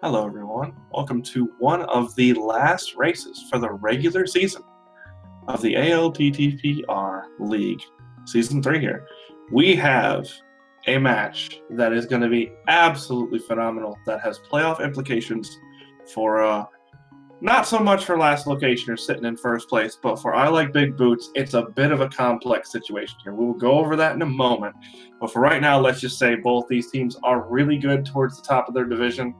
Hello, everyone. Welcome to one of the last races for the regular season of the ALTTPR League, Season 3 here. We have a match that is going to be absolutely phenomenal, that has playoff implications for, not so much for last location or sitting in first place, but for I Like Big Boots, it's a bit of a complex situation here. We will go over that in a moment. But for right now, let's just say both these teams are really good towards the top of their division.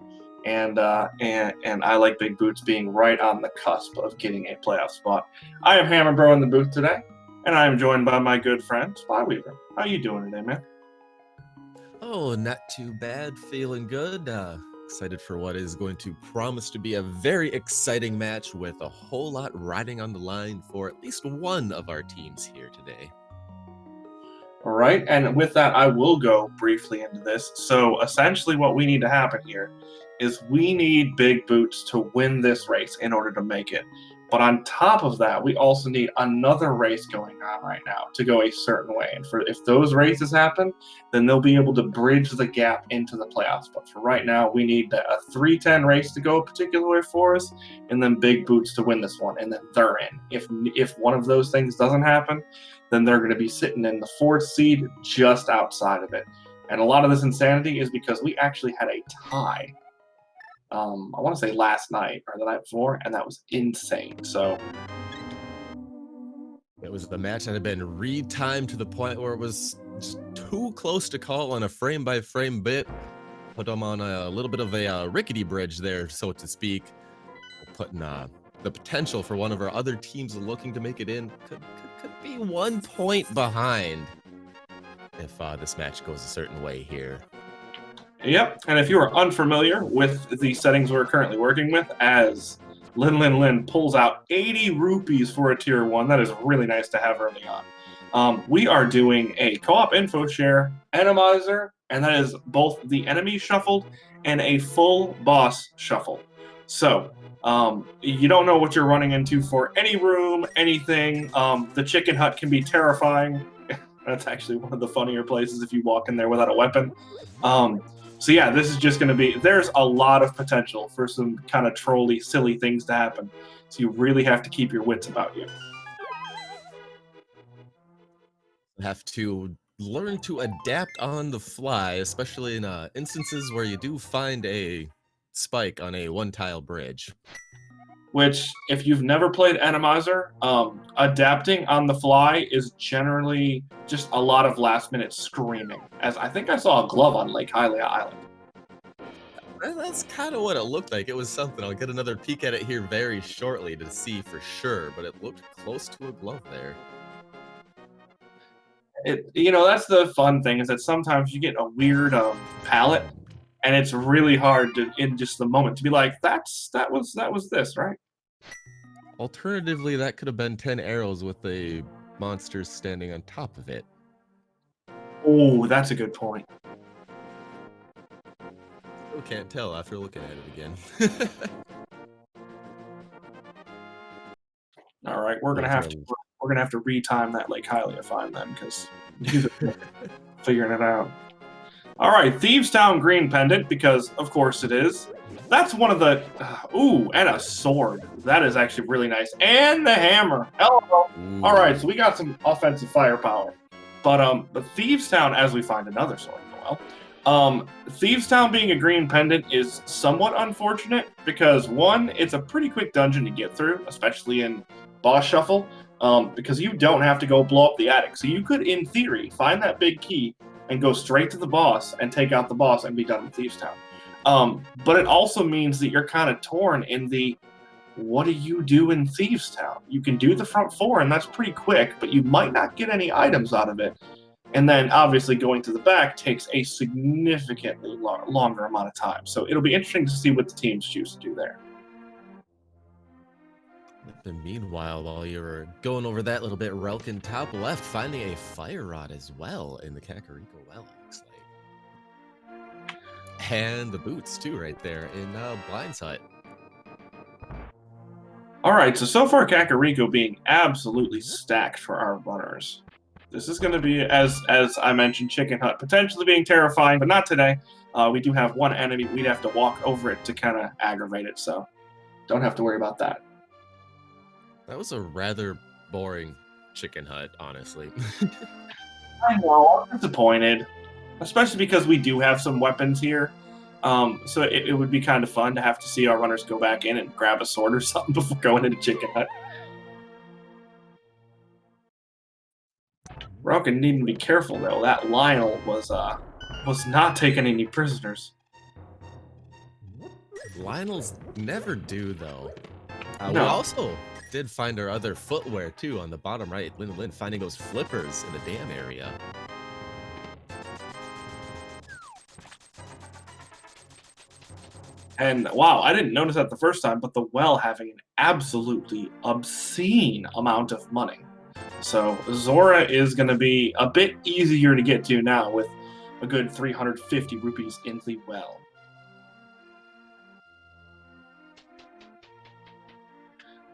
And I Like Big Boots being right on the cusp of getting a playoff spot. I am Hammer Bro in the booth today, and I am joined by my good friend Spy Weaver. How you doing today, man? Oh, not too bad. Feeling good. Excited for what is going to promise to be a very exciting match with a whole lot riding on the line for at least one of our teams here today. All right, and with that, I will go briefly into this. So essentially, what we need to happen here is we need Big Boots to win this race in order to make it. But on top of that, we also need another race going on right now to go a certain way. And if those races happen, then they'll be able to bridge the gap into the playoffs. But for right now, we need a 3-10 race to go a particular way for us, and then Big Boots to win this one, and then they're in. If one of those things doesn't happen, then they're going to be sitting in the 4th seed just outside of it. And a lot of this insanity is because we actually had a tie. I want to say last night or the night before, and that was insane. So It was the match that had been retimed to the point where it was just too close to call on a frame-by-frame bit. Put them on a little bit of a rickety bridge there, so to speak. Putting the potential for one of our other teams looking to make it in could be 1 point behind if this match goes a certain way here. Yep, and if you are unfamiliar with the settings we're currently working with, as Lin pulls out 80 rupees for a tier 1, that is really nice to have early on. We are doing a co-op info share, Randomizer, and that is both the enemy shuffled and a full boss shuffle. So you don't know what you're running into for any room, anything. The chicken hut can be terrifying. That's actually one of the funnier places if you walk in there without a weapon. So yeah, this is just going to be, there's a lot of potential for some kind of trolly, silly things to happen. So you really have to keep your wits about you. Have to learn to adapt on the fly, especially in instances where you do find a spike on a one-tile bridge. Which, if you've never played Randomizer, adapting on the fly is generally just a lot of last-minute screaming. As I think I saw a glove on Lake Hylia Island. That's kind of what it looked like. It was something. I'll get another peek at it here very shortly to see for sure, but it looked close to a glove there. That's the fun thing, is that sometimes you get a weird palette, and it's really hard to, in just the moment, to be like, that was this, right? Alternatively, that could have been 10 arrows with the monster standing on top of it. Oh, that's a good point. Still can't tell after looking at it again. All right, we're gonna have to retime that Lake Hylia find then, because figuring it out. All right, Thieves Town Green Pendant, because of course it is. That's one of the ooh, and a sword. That is actually really nice, and the hammer. Hello. All right, so we got some offensive firepower, but Thieves Town, as we find another sword. Thieves Town being a green pendant is somewhat unfortunate because, one, it's a pretty quick dungeon to get through, especially in boss shuffle, because you don't have to go blow up the attic. So you could, in theory, find that big key and go straight to the boss and take out the boss and be done with Thieves Town. But it also means that you're kind of torn in the, what do you do in Thieves Town? You can do the front 4, and that's pretty quick, but you might not get any items out of it. And then, obviously, going to the back takes a significantly longer amount of time. So it'll be interesting to see what the teams choose to do there. And meanwhile, while you were going over that little bit, Relkin top left finding a fire rod as well in the Kakariko well, it looks like. And the boots, too, right there in Blind's hut. All right, so far Kakariko being absolutely stacked for our runners. This is going to be, as I mentioned, Chicken Hut potentially being terrifying, but not today. We do have one enemy. We'd have to walk over it to kind of aggravate it, so don't have to worry about that. That was a rather boring Chicken Hut, honestly. I know, I'm disappointed, especially because we do have some weapons here. So it would be kind of fun to have to see our runners go back in and grab a sword or something before going into Chicken Hut. Roken needing to be careful though. That Lionel was not taking any prisoners. Lionel's never do though. We No. also did find our other footwear too on the bottom right. Lin finding those flippers in the dam area. And wow, I didn't notice that the first time, but the well having an absolutely obscene amount of money. So Zora is going to be a bit easier to get to now with a good 350 rupees in the well.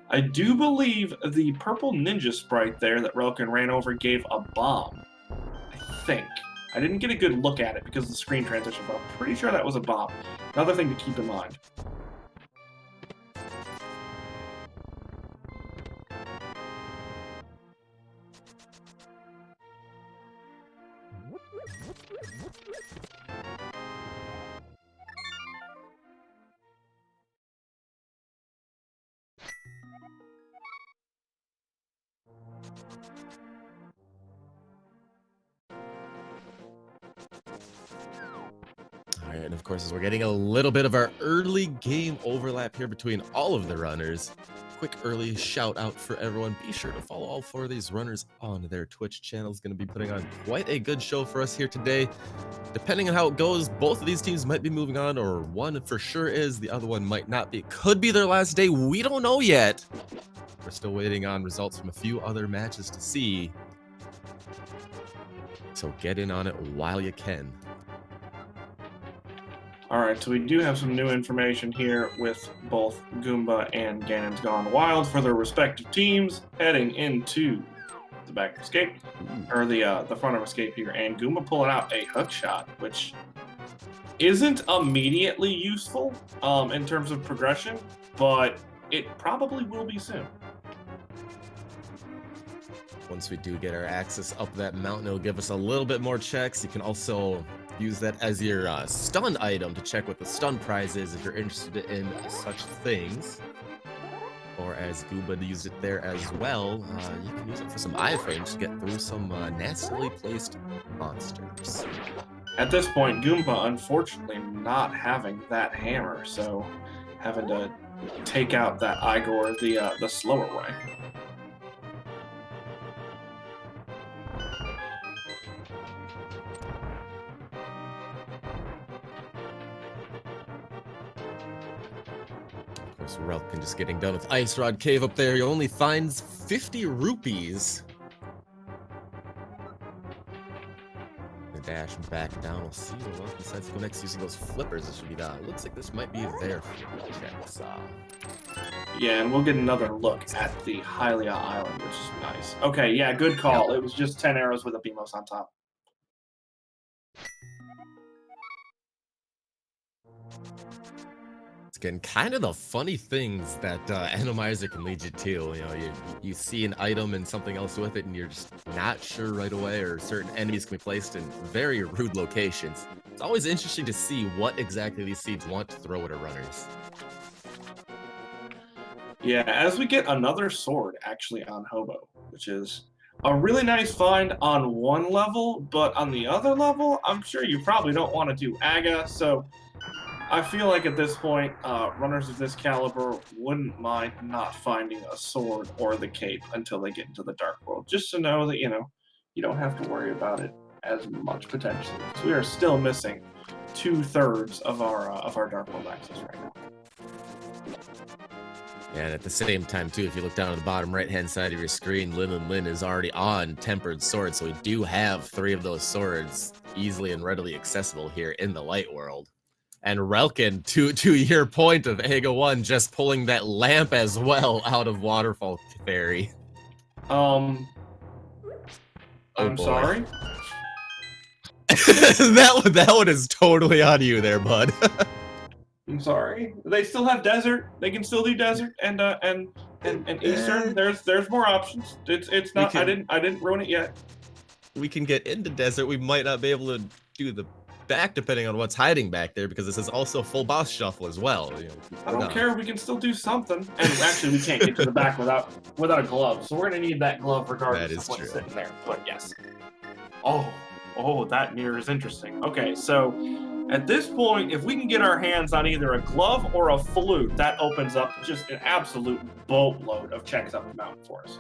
I do believe the purple ninja sprite there that Relkin ran over gave a bomb. I think. I didn't get a good look at it because of the screen transition, but I'm pretty sure that was a bomb. Another thing to keep in mind. All right, and of course, as we're getting a little bit of our early game overlap here between all of the runners, quick early shout out for everyone. Be sure to follow all 4 of these runners on their Twitch channels. Going to be putting on quite a good show for us here today. Depending on how it goes, both of these teams might be moving on, or one for sure is, the other one might not be. Could be their last day. We don't know yet. We're still waiting on results from a few other matches to see. So get in on it while you can. Alright, so we do have some new information here with both Goomba and Ganon's Gone Wild for their respective teams heading into the back of escape, or the front of escape here, and Goomba pulling out a hook shot, which isn't immediately useful in terms of progression, but it probably will be soon. Once we do get our access up that mountain, it'll give us a little bit more checks. You can also use that as your stun item to check what the stun prize is if you're interested in such things. Or as Goomba used it there as well, you can use it for some iframes to get through some nastily placed monsters. At this point, Goomba unfortunately not having that hammer, so having to take out that Igor the slower way. Relkin just getting done with Ice Rod Cave up there. He only finds 50 rupees. The dash back down. We'll see what Relkin decides to go next using those flippers. This should be that. Looks like this might be their checks. Yeah, and we'll get another look at the Hylia Island, which is nice. Okay, yeah, good call. Yep. It was just 10 arrows with a Beamos on top. Again, kind of the funny things that Randomizer can lead you to. You know, you see an item and something else with it, and you're just not sure right away, or certain enemies can be placed in very rude locations. It's always interesting to see what exactly these seeds want to throw at our runners. Yeah, as we get another sword actually on Hobo, which is a really nice find on one level, but on the other level, I'm sure you probably don't want to do Aga, so I feel like at this point, runners of this caliber wouldn't mind not finding a sword or the cape until they get into the Dark World, just to know that, you know, you don't have to worry about it as much potentially. So we are still missing 2/3 of our Dark World access right now. And at the same time, too, if you look down at the bottom right-hand side of your screen, Lin is already on Tempered Sword, so we do have 3 of those swords easily and readily accessible here in the Light World. And Relkin, to your point of Aga 1, just pulling that lamp as well out of Waterfall Fairy. Oh, I'm boy. sorry. that one is totally on you there, bud. I'm sorry. They still have desert. They can still do desert and eastern. There's more options. It's not. I didn't ruin it yet. We can get into desert. We might not be able to do the back depending on what's hiding back there because this is also full boss shuffle as well. You know, I don't care. We can still do something. And actually, we can't get to the back without a glove. So we're gonna need that glove regardless of what's sitting there. But yes. Oh, that mirror is interesting. Okay, so at this point, if we can get our hands on either a glove or a flute, that opens up just an absolute boatload of checks up the mountain for us.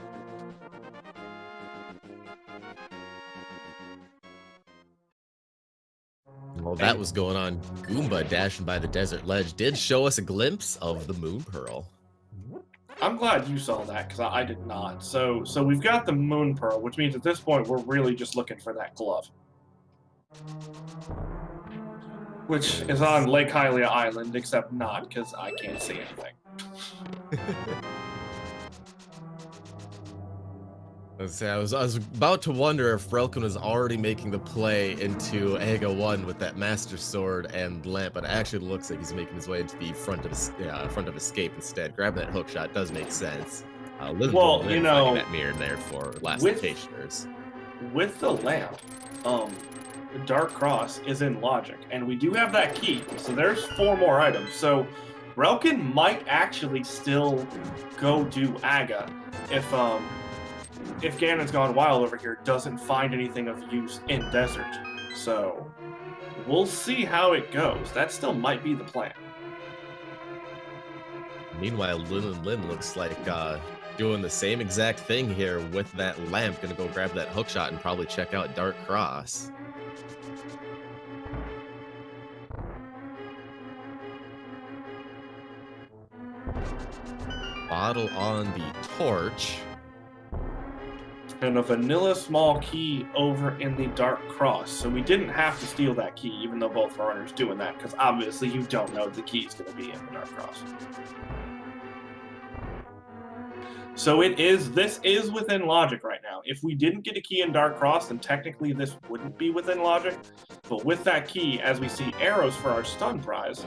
While that was going on, Goomba dashing by the desert ledge did show us a glimpse of the Moon Pearl. I'm glad you saw that because I did not. So we've got the Moon Pearl, which means at this point we're really just looking for that glove, which is on Lake Hylia Island, except not because I can't see anything. I was about to wonder if Relkin was already making the play into AGA 1 with that Master Sword and Lamp, but it actually looks like he's making his way into the front of Escape instead. Grabbing that hook shot does make sense. Well, you know, finding that mirror in there for last locationers. With the lamp, Dark Cross is in logic, and we do have that key, so there's 4 more items. So Relkin might actually still go do AGA if Ganon's Gone Wild over here doesn't find anything of use in desert. So we'll see how it goes. That still might be the plan. Meanwhile, Lin looks like doing the same exact thing here with that lamp. Gonna go grab that hookshot and probably check out Dark Cross. Bottle on the torch. And a vanilla small key over in the Dark Cross. So we didn't have to steal that key, even though both runners doing that, because obviously you don't know the key is going to be in the Dark Cross. So this is within logic right now. If we didn't get a key in Dark Cross, then technically this wouldn't be within logic. But with that key, as we see arrows for our stun prize,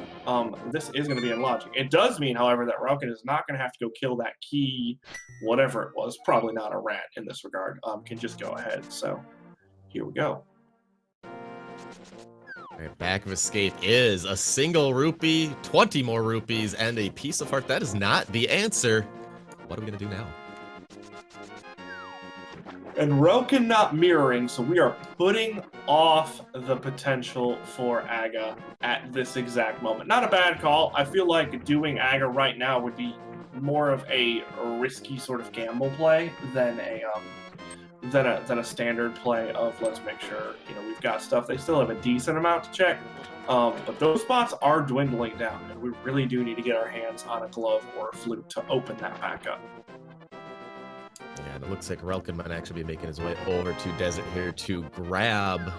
this is going to be in logic. It does mean, however, that Relkin is not going to have to go kill that key, whatever it was. Probably not a rat in this regard. Can just go ahead. So here we go. Right, back of Escape is a single rupee, 20 more rupees, and a piece of heart. That is not the answer. What are we going to do now? And Relkin not mirroring, so we are putting off the potential for AGA at this exact moment. Not a bad call. I feel like doing AGA right now would be more of a risky sort of gamble play than a standard play of let's make sure we've got stuff. They still have a decent amount to check, but those spots are dwindling down, and we really do need to get our hands on a glove or a flute to open that back up. Yeah, and it looks like Relkin might actually be making his way over to Desert here to grab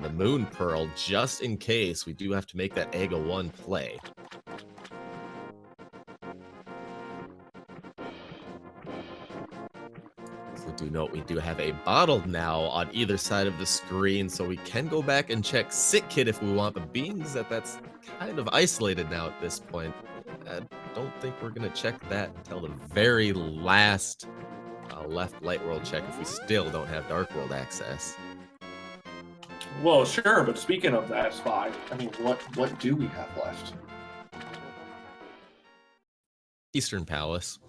the Moon Pearl, just in case we do have to make that AGA 1 play. So do note we do have a bottle now on either side of the screen, so we can go back and check Sick Kid if we want, but being that that's kind of isolated now at this point, I don't think we're going to check that until the very last left light world check if we still don't have dark world access. Well, sure, but speaking of that spot, I mean, what do we have left? Eastern Palace.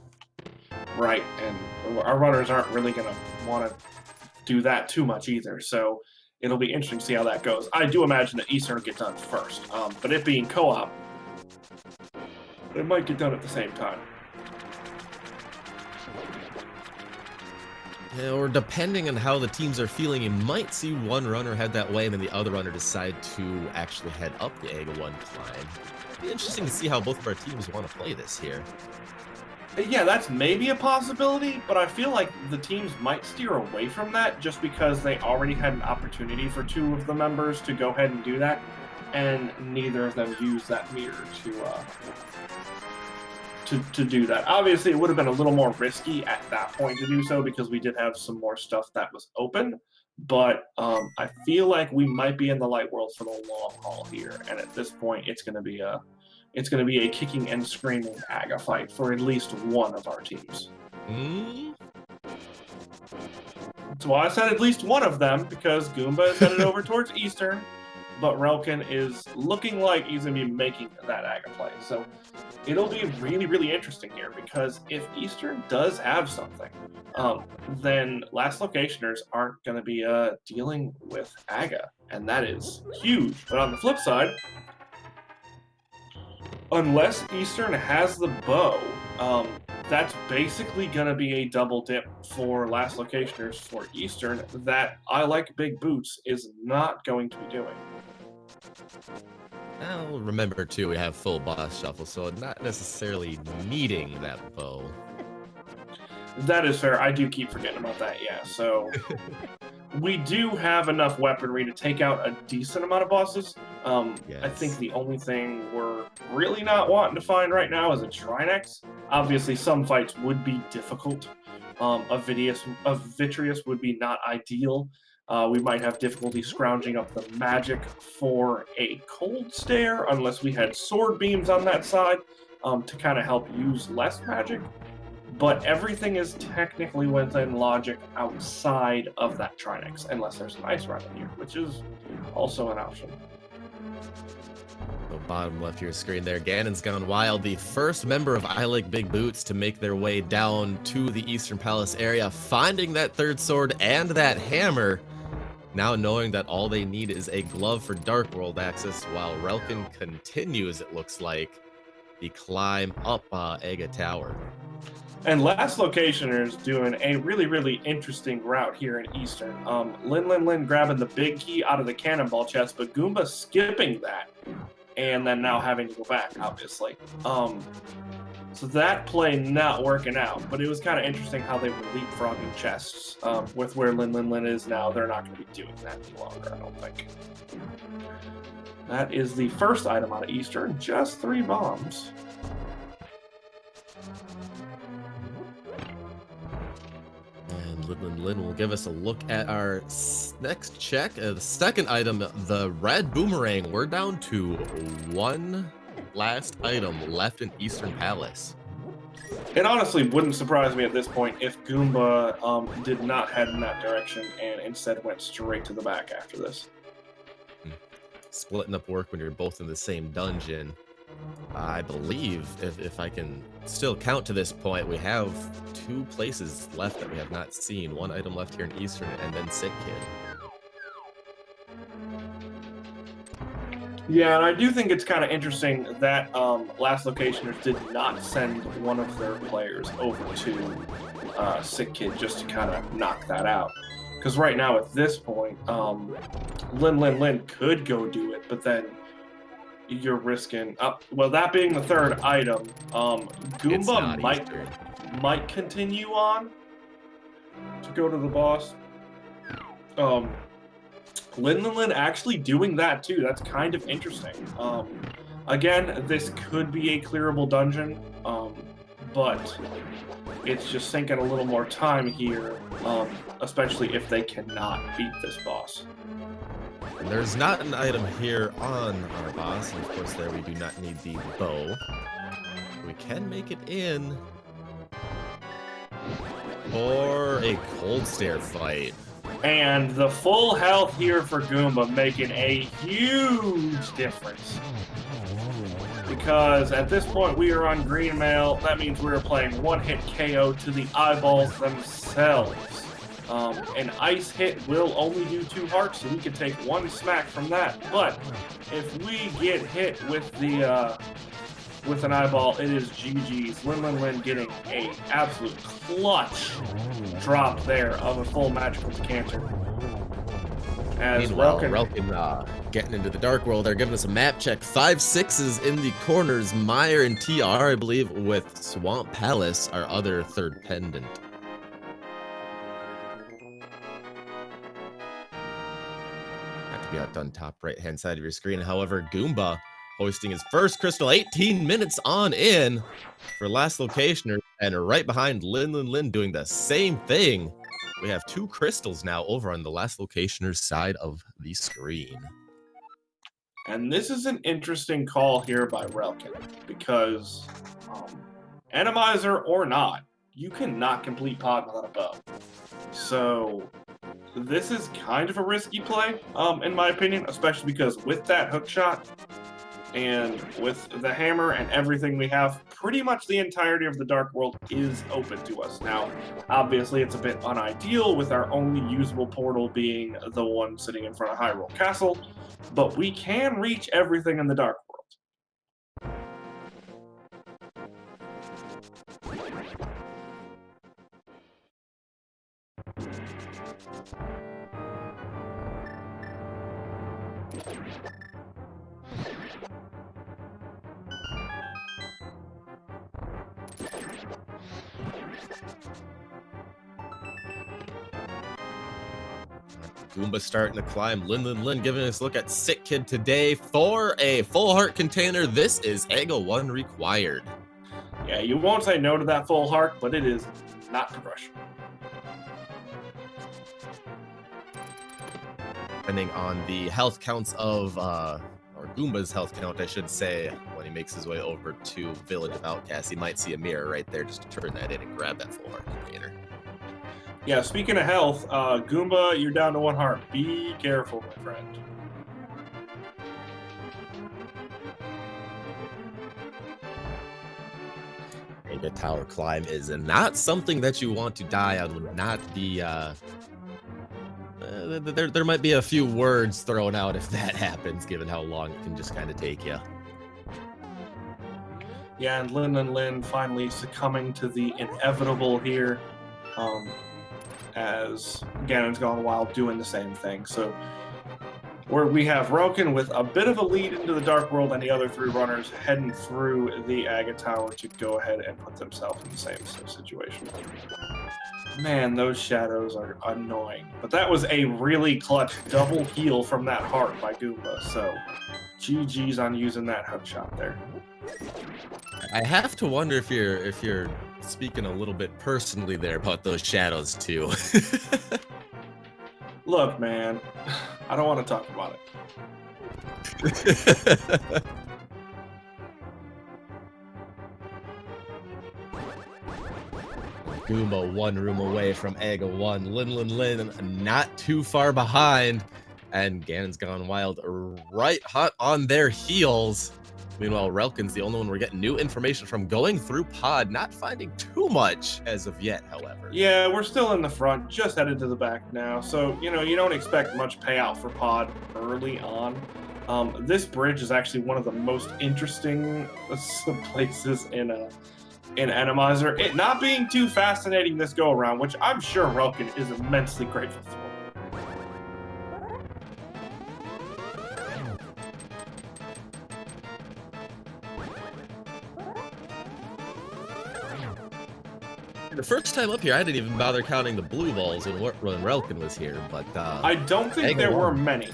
Right, and our runners aren't really going to want to do that too much either, so it'll be interesting to see how that goes. I do imagine that Eastern will get done first, but it being co-op, it might get done at the same time. Yeah, or depending on how the teams are feeling, you might see one runner head that way and then the other runner decide to actually head up the AGA 1 climb. It'd be interesting to see how both of our teams want to play this here. Yeah, that's maybe a possibility, but I feel like the teams might steer away from that just because they already had an opportunity for 2 of the members to go ahead and do that, and neither of them used that mirror to do that. Obviously, it would have been a little more risky at that point to do so because we did have some more stuff that was open, but I feel like we might be in the light world for the long haul here. And at this point, it's going to be a kicking and screaming AGA fight for at least one of our teams. That's why I said at least one of them, because Goomba is headed over towards Eastern, but Relkin is looking like he's going to be making that AGA play. So it'll be really, really interesting here, because if Eastern does have something, then Last Locationers aren't going to be dealing with AGA, and that is huge. But on the flip side, unless Eastern has the bow, that's basically going to be a double dip for Last Locationers for Eastern that I Like Big Boots is not going to be doing. Now, remember, too, we have full boss shuffle, so not necessarily needing that bow. That is fair. I do keep forgetting about that, yeah. So we do have enough weaponry to take out a decent amount of bosses. Yes. I think the only thing we're really not wanting to find right now is a Trinex. Obviously, some fights would be difficult. A Vitreous would be not ideal. We might have difficulty scrounging up the magic for a Cold Stare, unless we had sword beams on that side to kind of help use less magic. But everything is technically within logic outside of that Trinex, unless there's an ice rod in here, which is also an option. The bottom left of your screen there, Ganon's gone wild. The first member of I Like Big Boots to make their way down to the Eastern Palace area, finding that third sword and that hammer. Now knowing that all they need is a glove for Dark World access, while Relkin continues, it looks like, the climb up AGA Tower. And Last Locationers doing a really, really interesting route here in Eastern. Lin grabbing the big key out of the cannonball chest, but Goomba skipping that, and then now having to go back, obviously. So that play not working out, but it was kind of interesting how they were leapfrogging chests. With where Lin is now, they're not going to be doing that any longer, I don't think. That is the first item out of Eastern, just 3 bombs. Lin will give us a look at our next check. The second item, the red boomerang. We're down to one last item left in Eastern Palace. It honestly wouldn't surprise me at this point if Goomba did not head in that direction and instead went straight to the back after this. Splitting up work when you're both in the same dungeon. I believe, if I can still count to this point, we have 2 places left that we have not seen. 1 item left here in Eastern, and then Sick Kid. Yeah, and I do think it's kind of interesting that Last Locationers did not send one of their players over to Sick Kid just to kind of knock that out. Because right now, at this point, Lin could go do it, but then you're risking well, that being the third item, Goomba might continue on to go to the boss. Lin actually doing that too. That's kind of interesting. Again, this could be a clearable dungeon, but it's just thinking a little more time here, especially if they cannot beat this boss. And there's not an item here on our boss, and of course there we do not need the bow. We can make it in for a Cold Stare fight. And the full health here for Goomba making a huge difference. Because at this point we are on green mail, that means we're playing 1-hit KO to the eyeballs themselves. An ice hit will only do 2 hearts, so we can take 1 smack from that. But if we get hit with the with an eyeball, it is GG's. Lin getting a absolute clutch drop there of a full magical decanter. As Relkin getting into the Dark World, they're giving us a map check. 5 6s in the corners. Meyer and TR, I believe, with Swamp Palace, our other third pendant. Be out on top right hand side of your screen. However, Goomba hoisting his first crystal 18 minutes on in for Last Locationer, and right behind Lin doing the same thing. We have 2 crystals now over on the last locationer's side of the screen. And this is an interesting call here by Relkin, because Randomizer or not, you cannot complete pod without a bow. So this is kind of a risky play, in my opinion, especially because with that hook shot and with the hammer and everything we have, pretty much the entirety of the Dark World is open to us. Now, obviously, it's a bit unideal with our only usable portal being the one sitting in front of Hyrule Castle, but we can reach everything in the Dark World. Goomba starting to climb. Lin giving us a look at Sick Kid today for a full heart container. This is Ega 1 required. Yeah, you won't say no to that full heart, but it is not progression. Depending on the health counts of, or Goomba's health count, I should say, when he makes his way over to Village of Outcasts, he might see a mirror right there just to turn that in and grab that full heart container. Yeah, speaking of health, Goomba, you're down to 1 heart. Be careful, my friend. The tower climb is not something that you want to die on. Would not be, there might be a few words thrown out if that happens, given how long it can just kind of take you. Yeah, and Lin finally succumbing to the inevitable here, as Ganon's Gone Wild doing the same thing. So where we have Relkin with a bit of a lead into the Dark World, and the other 3 runners heading through the Aga Tower to go ahead and put themselves in the same situation. Man, those shadows are annoying. But that was a really clutch double heal from that heart by Goomba, so GG's on using that hook shot there. I have to wonder if you're speaking a little bit personally there about those shadows too. Look, man, I don't want to talk about it. Goomba 1 room away from Ega 1. Lin not too far behind. And Ganon's Gone Wild right hot on their heels. Meanwhile, Relkin's the only one we're getting new information from, going through pod, not finding too much as of yet, however. Yeah, we're still in the front, just headed to the back now. So, you know, you don't expect much payout for pod early on. This bridge is actually one of the most interesting places in Randomizer. It not being too fascinating this go around, which I'm sure Relkin is immensely grateful for. The first time up here, I didn't even bother counting the blue balls when Relkin was here, but I don't think there were many.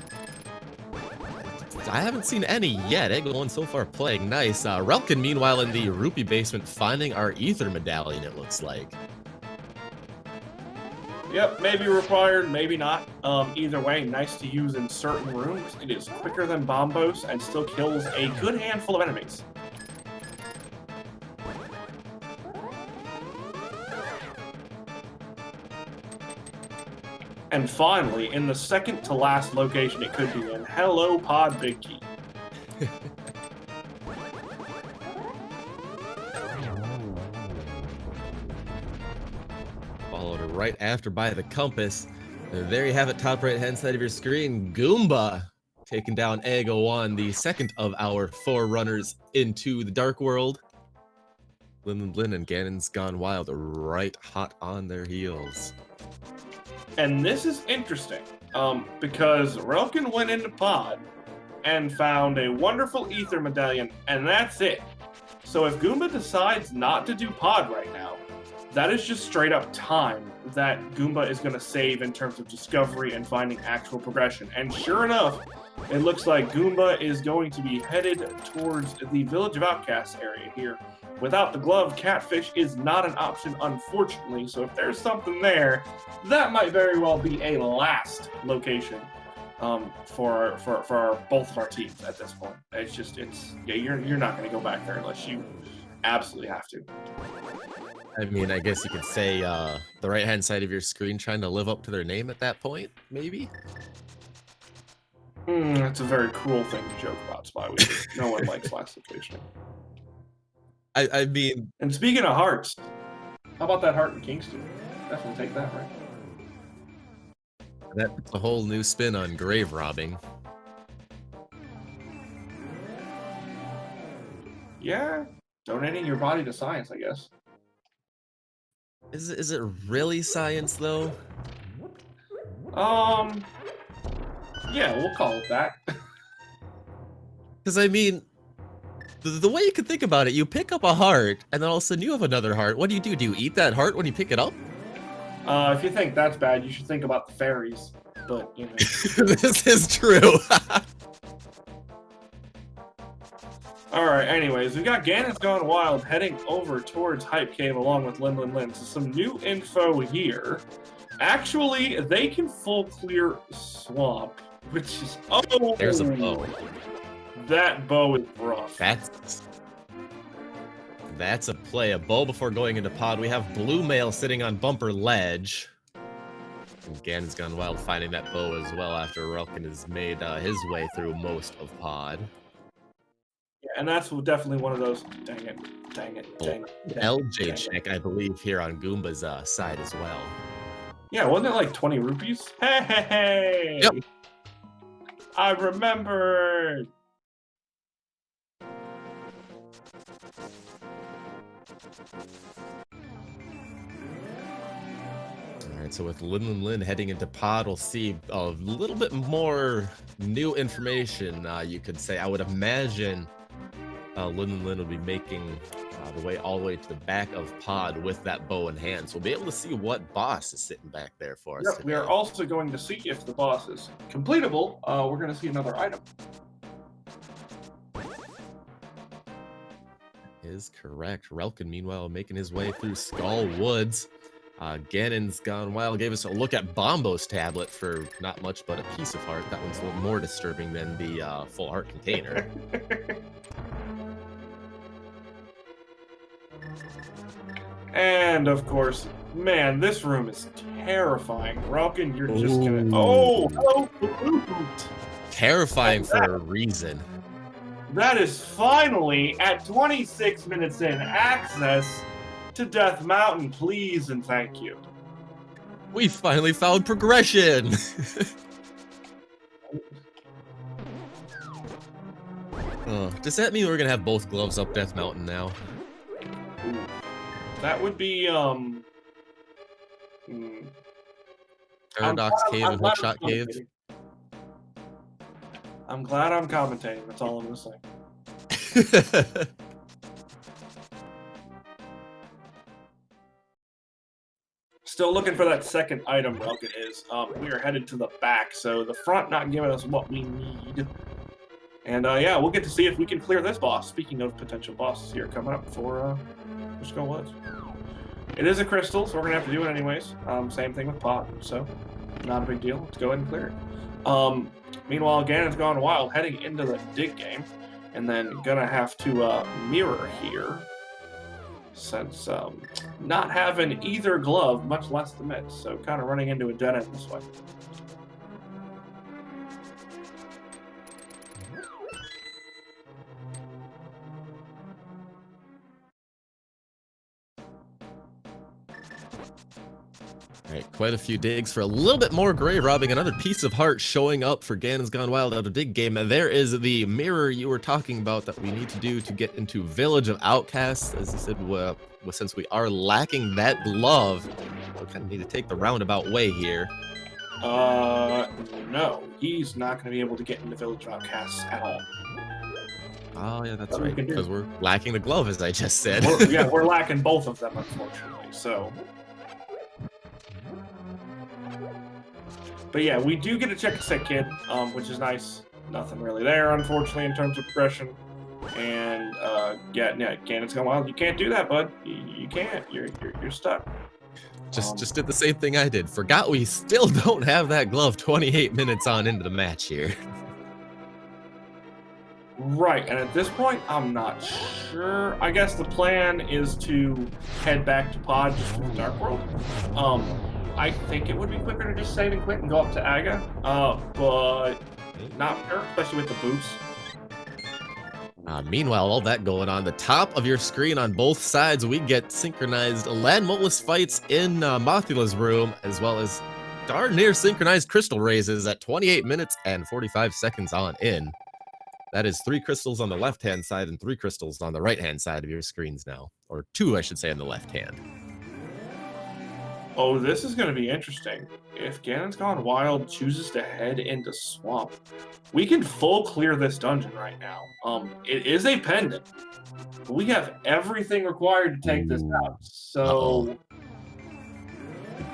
I haven't seen any yet. Ega 1 so far playing nice. Relkin, meanwhile, in the rupee basement, finding our ether medallion, it looks like. Yep, maybe required, maybe not. Either way, nice to use in certain rooms. It is quicker than Bombos and still kills a good handful of enemies. And finally, in the second to last location it could be in, hello, Pod Big Key. Followed right after by the compass. There you have it, top right hand side of your screen. Goomba taking down Ega 1, the second of our 4 runners into the Dark World. Lin and Ganon's Gone Wild right hot on their heels. And this is interesting, because Relkin went into pod and found a wonderful ether medallion, and that's it. So if Goomba decides not to do pod right now, that is just straight up time that Goomba is going to save in terms of discovery and finding actual progression. And sure enough, it looks like Goomba is going to be headed towards the Village of Outcasts area here. Without the glove, Catfish is not an option, unfortunately. So if there's something there, that might very well be a last location for both of our teams at this point. Yeah, you're not going to go back there unless you absolutely have to. I mean, I guess you could say the right-hand side of your screen trying to live up to their name at that point, maybe? That's a very cruel thing to joke about, Spyweed. No one likes last location. I mean... And speaking of hearts, how about that heart in Kingston? Definitely take that, right? That puts a whole new spin on grave robbing. Yeah, donating your body to science, I guess. Is it really science, though? Yeah, we'll call it that. Because, I mean, the way you could think about it, you pick up a heart, and then all of a sudden you have another heart. What do? Do you eat that heart when you pick it up? If you think that's bad, you should think about the fairies. But, you know. This is true. Alright, anyways, we got Ganon's Gone Wild heading over towards Hype Cave along with Lin Lin Lin. So some new info here. Actually, they can full clear Swamp, which is... Oh! There's a bow. That bow is rough. That's a play. A bow before going into pod. We have Blue Mail sitting on Bumper Ledge. And Ganon's Gone Wild finding that bow as well after Relkin has made his way through most of pod. Yeah, and that's definitely one of those. Dang it. LJ check, I believe, here on Goomba's side as well. Yeah, wasn't it like 20 rupees? Hey! Yep. I remembered! Alright, so with Lin Lin Lin heading into pod, we'll see a little bit more new information, you could say. I would imagine Lin Lin Lin will be making the way all the way to the back of pod with that bow in hand. So we'll be able to see what boss is sitting back there for us. Yep, we are also going to see if the boss is completable. We're going to see another item. Is correct. Relkin, meanwhile, making his way through Skull Woods. Ganon's Gone Wild gave us a look at Bombo's tablet for not much but a piece of heart. That one's a little more disturbing than the full heart container. And, of course, man, this room is terrifying. Relkin, you're just gonna... Oh, hello, Flute! Terrifying for a reason. That is finally, at 26 minutes in, access to Death Mountain. Please and thank you. We finally found progression! Does that mean we're gonna have both gloves up Death Mountain now? Ooh. That would be, Paradox Cave and Hookshot Cave? I'm glad I'm commentating, that's all I'm gonna say. Still looking for that second item, Relkin is. We are headed to the back, so the front not giving us what we need. And yeah, we'll get to see if we can clear this boss. Speaking of potential bosses here coming up for Skull Woods. It is a crystal, so we're gonna have to do it anyways. Same thing with pot, so not a big deal. Let's go ahead and clear it. Meanwhile, Ganon's Gone Wild heading into the dig game, and then gonna have to mirror here, since not having either glove, much less the mitts, so kind of running into a dead end this way. Alright, quite a few digs for a little bit more grave robbing. Another piece of heart showing up for Ganon's Gone Wild out of dig game. And there is the mirror you were talking about that we need to do to get into Village of Outcasts. As you said, well, since we are lacking that glove, we kind of need to take the roundabout way here. No, he's not going to be able to get into Village of Outcasts at all. Oh, yeah, that's Nothing we right. can do. Because we're lacking the glove, as I just said. We're lacking both of them, unfortunately. So, but yeah, we do get to check a sick kid, which is nice. Nothing really there, unfortunately, in terms of progression. And yeah, Ganon's going wild. You can't do that, bud. You can't. You're stuck. Just did the same thing I did. Forgot we still don't have that glove 28 minutes on into the match here. Right, and at this point, I'm not sure. I guess the plan is to head back to Pod just through the Dark World. I think it would be quicker to just save and quit and go up to Aga, but not sure, especially with the boots. Meanwhile, all that going on, the top of your screen on both sides, we get synchronized Land Molus fights in Mothula's room, as well as darn near synchronized crystal raises at 28 minutes and 45 seconds on in. That is 3 crystals on the left-hand side and 3 crystals on the right-hand side of your screens now. Or 2, I should say, on the left hand. Oh, this is going to be interesting. If Ganon's Gone Wild chooses to head into Swamp, we can full clear this dungeon right now. It is a pendant. We have everything required to take this out. So...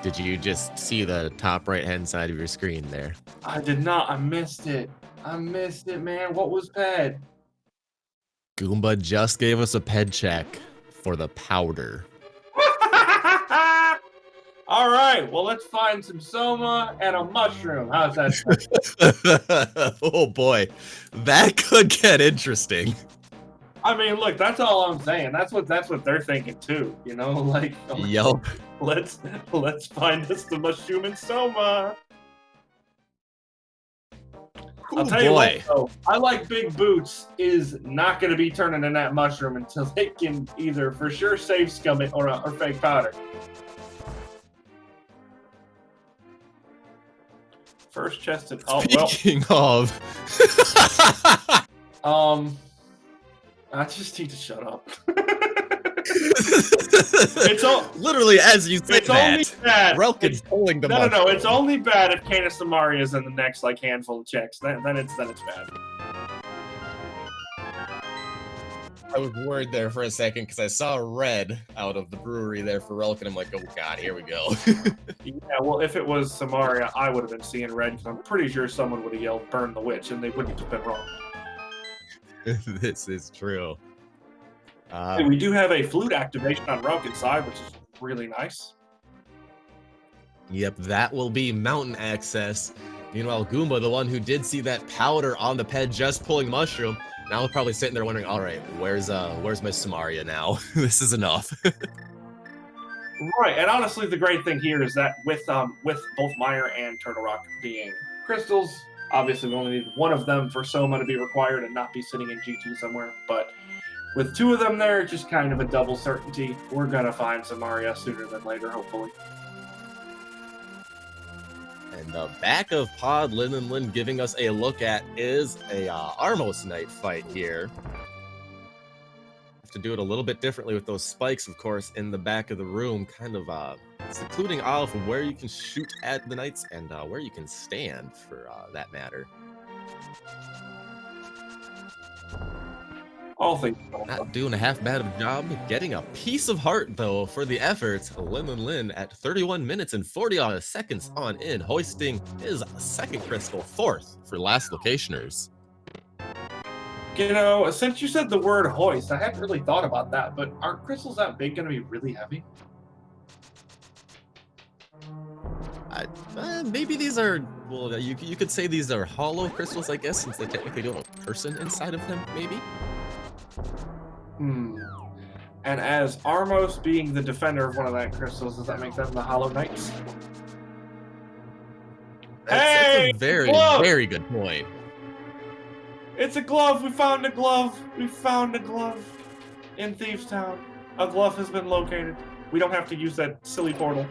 Did you just see the top right-hand side of your screen there? I did not. I missed it. I missed it, man. What was ped? Goomba just gave us a ped check for the powder. All right. Well, let's find some soma and a mushroom. How's that? Oh boy, that could get interesting. I mean, look, that's all I'm saying. That's what they're thinking too. You know, like, Yup. Let's find us the mushroom and soma. I'll tell you what, though, I Like Big Boots is not going to be turning in that mushroom until they can either for sure save scum it or fake powder. First chest and Speaking of, I just need to shut up. It's literally as you said that. Only bad. Relkin's pulling the No. It's only bad if Canis Samaria is in the next like handful of checks. Then it's bad. I was worried there for a second because I saw red out of the brewery there for Relkin. I'm like, oh god, here we go. Yeah, well, if it was Samaria, I would have been seeing red because I'm pretty sure someone would have yelled "burn the witch" and they wouldn't have been wrong. This is true. We do have a flute activation on Relkin's side, which is really nice. Yep, that will be mountain access. Meanwhile, Goomba, the one who did see that powder on the ped just pulling mushroom, now probably sitting there wondering, all right, where's my Samaria now? This is enough. Right, and honestly, the great thing here is that with both Meyer and Turtle Rock being crystals, obviously we only need one of them for Soma to be required and not be sitting in GT somewhere, but with 2 of them there, just kind of a double certainty. We're gonna find Samaria sooner than later, hopefully. And the back of Pod, Lin and Lin giving us a look at is a Armos Knight fight here. Have to do it a little bit differently with those spikes, of course, in the back of the room, kind of secluding off where you can shoot at the knights and where you can stand, for that matter. All things Not doing a half bad of a job. Getting a piece of heart, though, for the efforts. Lin and Lin at 31 minutes and 40 seconds on in, hoisting his second crystal, 4th for last locationers. You know, since you said the word hoist, I hadn't really thought about that, but aren't crystals that big going to be really heavy? Maybe these are, well, you could say these are hollow crystals, I guess, since they technically don't have a person inside of them, maybe? And as Armos being the defender of one of that crystals, does that make them the Hollow Knights? That's a very good point. It's a glove! We found a glove! We found a glove in Thieves Town. A glove has been located. We don't have to use that silly portal.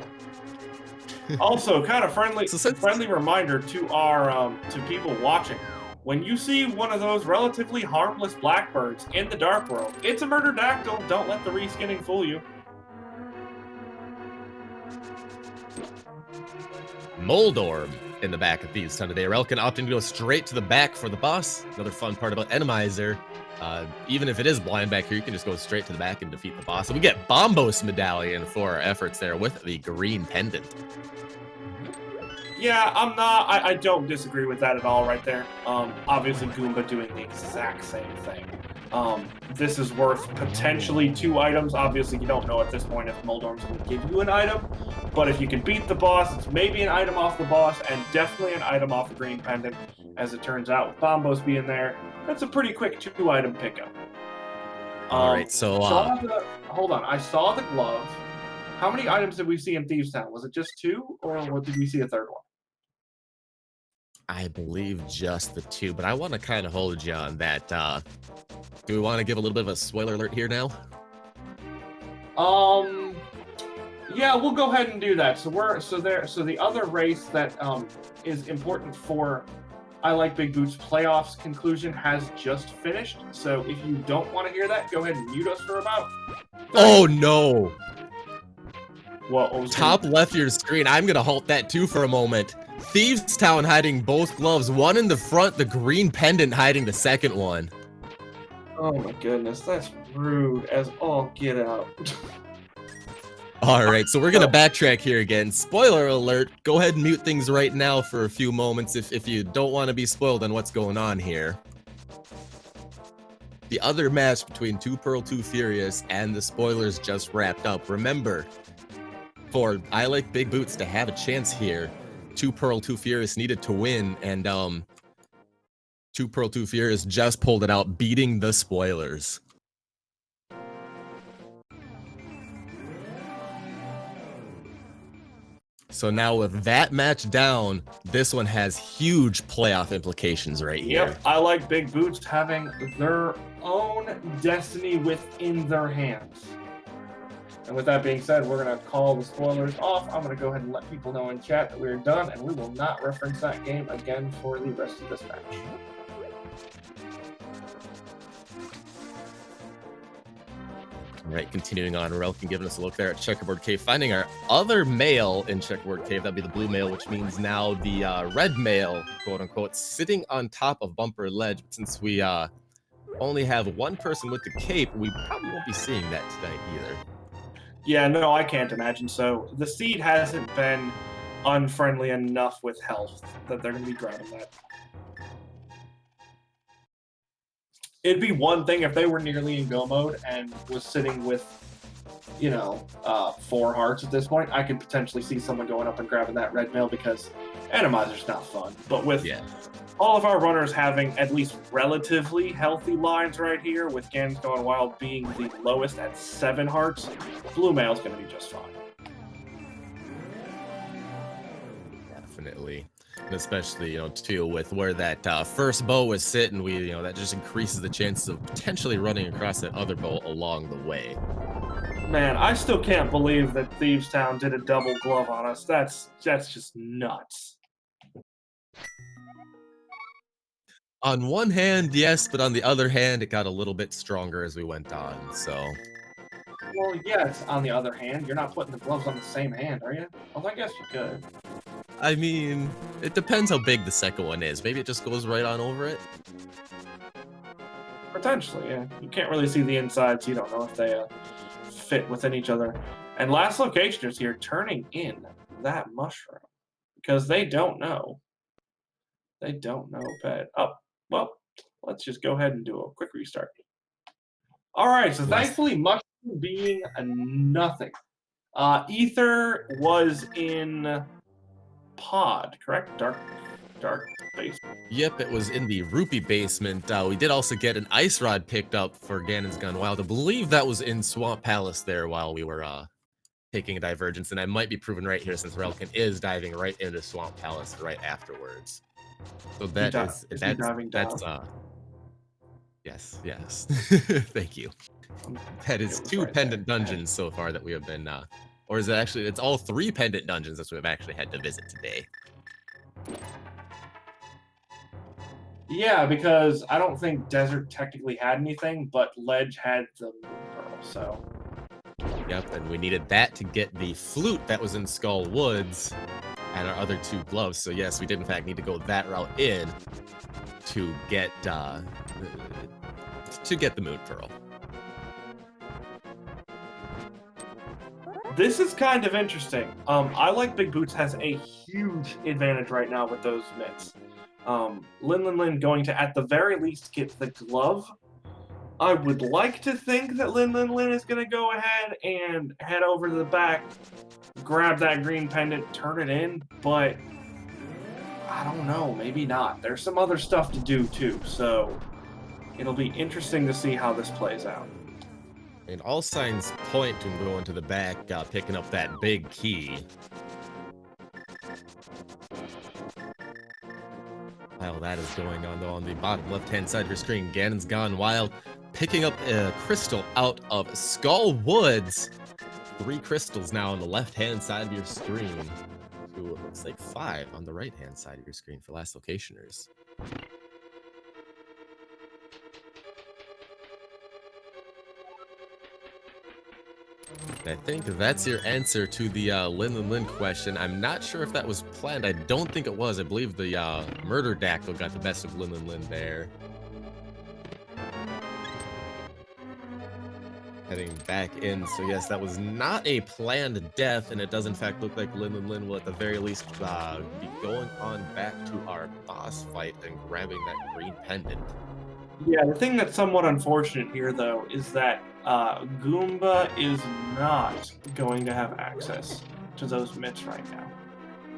Also, kind of friendly reminder to our to people watching. When you see one of those relatively harmless blackbirds in the Dark World, it's a murder-dactyl. Don't let the reskinning fool you. Moldorm in the back of Thieves Town today. Relkin opting to go straight to the back for the boss. Another fun part about Randomizer. Even if it is blind back here, you can just go straight to the back and defeat the boss. So we get Bombos Medallion for our efforts there with the green pendant. Yeah, I don't disagree with that at all right there. Obviously Goomba doing the exact same thing. This is worth potentially 2 items. Obviously you don't know at this point if Moldorm's going to give you an item, but if you can beat the boss, it's maybe an item off the boss and definitely an item off the green pendant. As it turns out, with Bombos being there, that's a pretty quick 2-item pickup. All right, so hold on, I saw the glove. How many items did we see in Thieves Town? Was it just 2, or did we see a third one? I believe just the 2, but I want to kind of hold you on that. Do we want to give a little bit of a spoiler alert here now? Yeah, we'll go ahead and do that. So the other race that is important for I Like Big Boots playoffs conclusion has just finished. So if you don't want to hear that, go ahead and mute us for about 30. Oh no! What was Top left of your screen. I'm gonna halt that too for a moment. Thieves Town hiding both gloves, one in the front, the green pendant hiding the second one. Oh my goodness, that's rude as all get out. All right, so we're gonna backtrack here again. Spoiler alert, go ahead and mute things right now for a few moments if you don't want to be spoiled on what's going on here. The other match between 2 Pearl 2 Furious and the spoilers just wrapped up. Remember, for I Like Big Boots to have a chance here, 2 Pearl 2 Furious needed to win, and 2 Pearl 2 Furious just pulled it out, beating the spoilers. So now with that match down, this one has huge playoff implications right here. Yep, I Like Big Boots having their own destiny within their hands. And with that being said, we're going to call the spoilers off. I'm going to go ahead and let people know in chat that we're done, and we will not reference that game again for the rest of this match. All right, continuing on, Relkin giving us a look there at Checkerboard Cave, finding our other male in Checkerboard Cave. That'd be the blue male, which means now the red male, quote unquote, sitting on top of Bumper Ledge. But since we only have one person with the cape, we probably won't be seeing that tonight either. Yeah, no, I can't imagine so. The seed hasn't been unfriendly enough with health that they're going to be grabbing that. It'd be one thing if they were nearly in go mode and was sitting with, 4 hearts at this point. I could potentially see someone going up and grabbing that red mail because Randomizer's not fun. But with all of our runners having at least relatively healthy lines right here, with Gans Going Wild being the lowest at 7 hearts, blue mail's going to be just fine. Definitely. And especially, too, with where that first bow was sitting, that just increases the chances of potentially running across that other bow along the way. Man, I still can't believe that Thieves Town did a double glove on us. That's just nuts. On one hand, yes, but on the other hand, it got a little bit stronger as we went on, so... Well, yes, on the other hand, you're not putting the gloves on the same hand, are you? Well, I guess you could. I mean, it depends how big the second one is. Maybe it just goes right on over it. Potentially, yeah. You can't really see the insides. You don't know if they fit within each other. And last location is here, turning in that mushroom. Because they don't know. They don't know, Pet. Oh, well, let's just go ahead and do a quick restart. All right, so thankfully, mushroom being a nothing. Ether was in pod, correct? Dark basement. Yep, it was in the Rupee basement. We did also get an ice rod picked up for Ganon's Gone Wild. I believe that was in Swamp Palace there while we were taking a divergence, and I might be proven right here since Relkin is diving right into Swamp Palace right afterwards. So that's yes. Thank you. That is 2 pendant dungeons so far that we have been or is it actually, it's all 3 pendant dungeons that we've actually had to visit today. Yeah, because I don't think Desert technically had anything, but Ledge had the Moon Pearl, so. Yep, and we needed that to get the flute that was in Skull Woods and our other 2 gloves. So yes, we did in fact need to go that route in to get to get the Moon Pearl. This is kind of interesting. I like Big Boots has a huge advantage right now with those mitts. Lin going to, at the very least, get the glove. I would like to think that Lin is going to go ahead and head over to the back, grab that green pendant, turn it in, but I don't know, maybe not. There's some other stuff to do too, so it'll be interesting to see how this plays out. And all signs point to him going to the back, picking up that big key. While that is going on, though, on the bottom left-hand side of your screen, Ganon's gone wild, picking up a crystal out of Skull Woods. 3 crystals now on the left-hand side of your screen. To, it looks like 5 on the right-hand side of your screen for last locationers. I think that's your answer to the Lin question. I'm not sure if that was planned. I don't think it was. I believe the Murder Dactyl got the best of Lin there. Heading back in. So yes, that was not a planned death, and it does in fact look like Lin will at the very least be going on back to our boss fight and grabbing that green pendant. Yeah, the thing that's somewhat unfortunate here, though, is that Goomba is not going to have access to those mitts right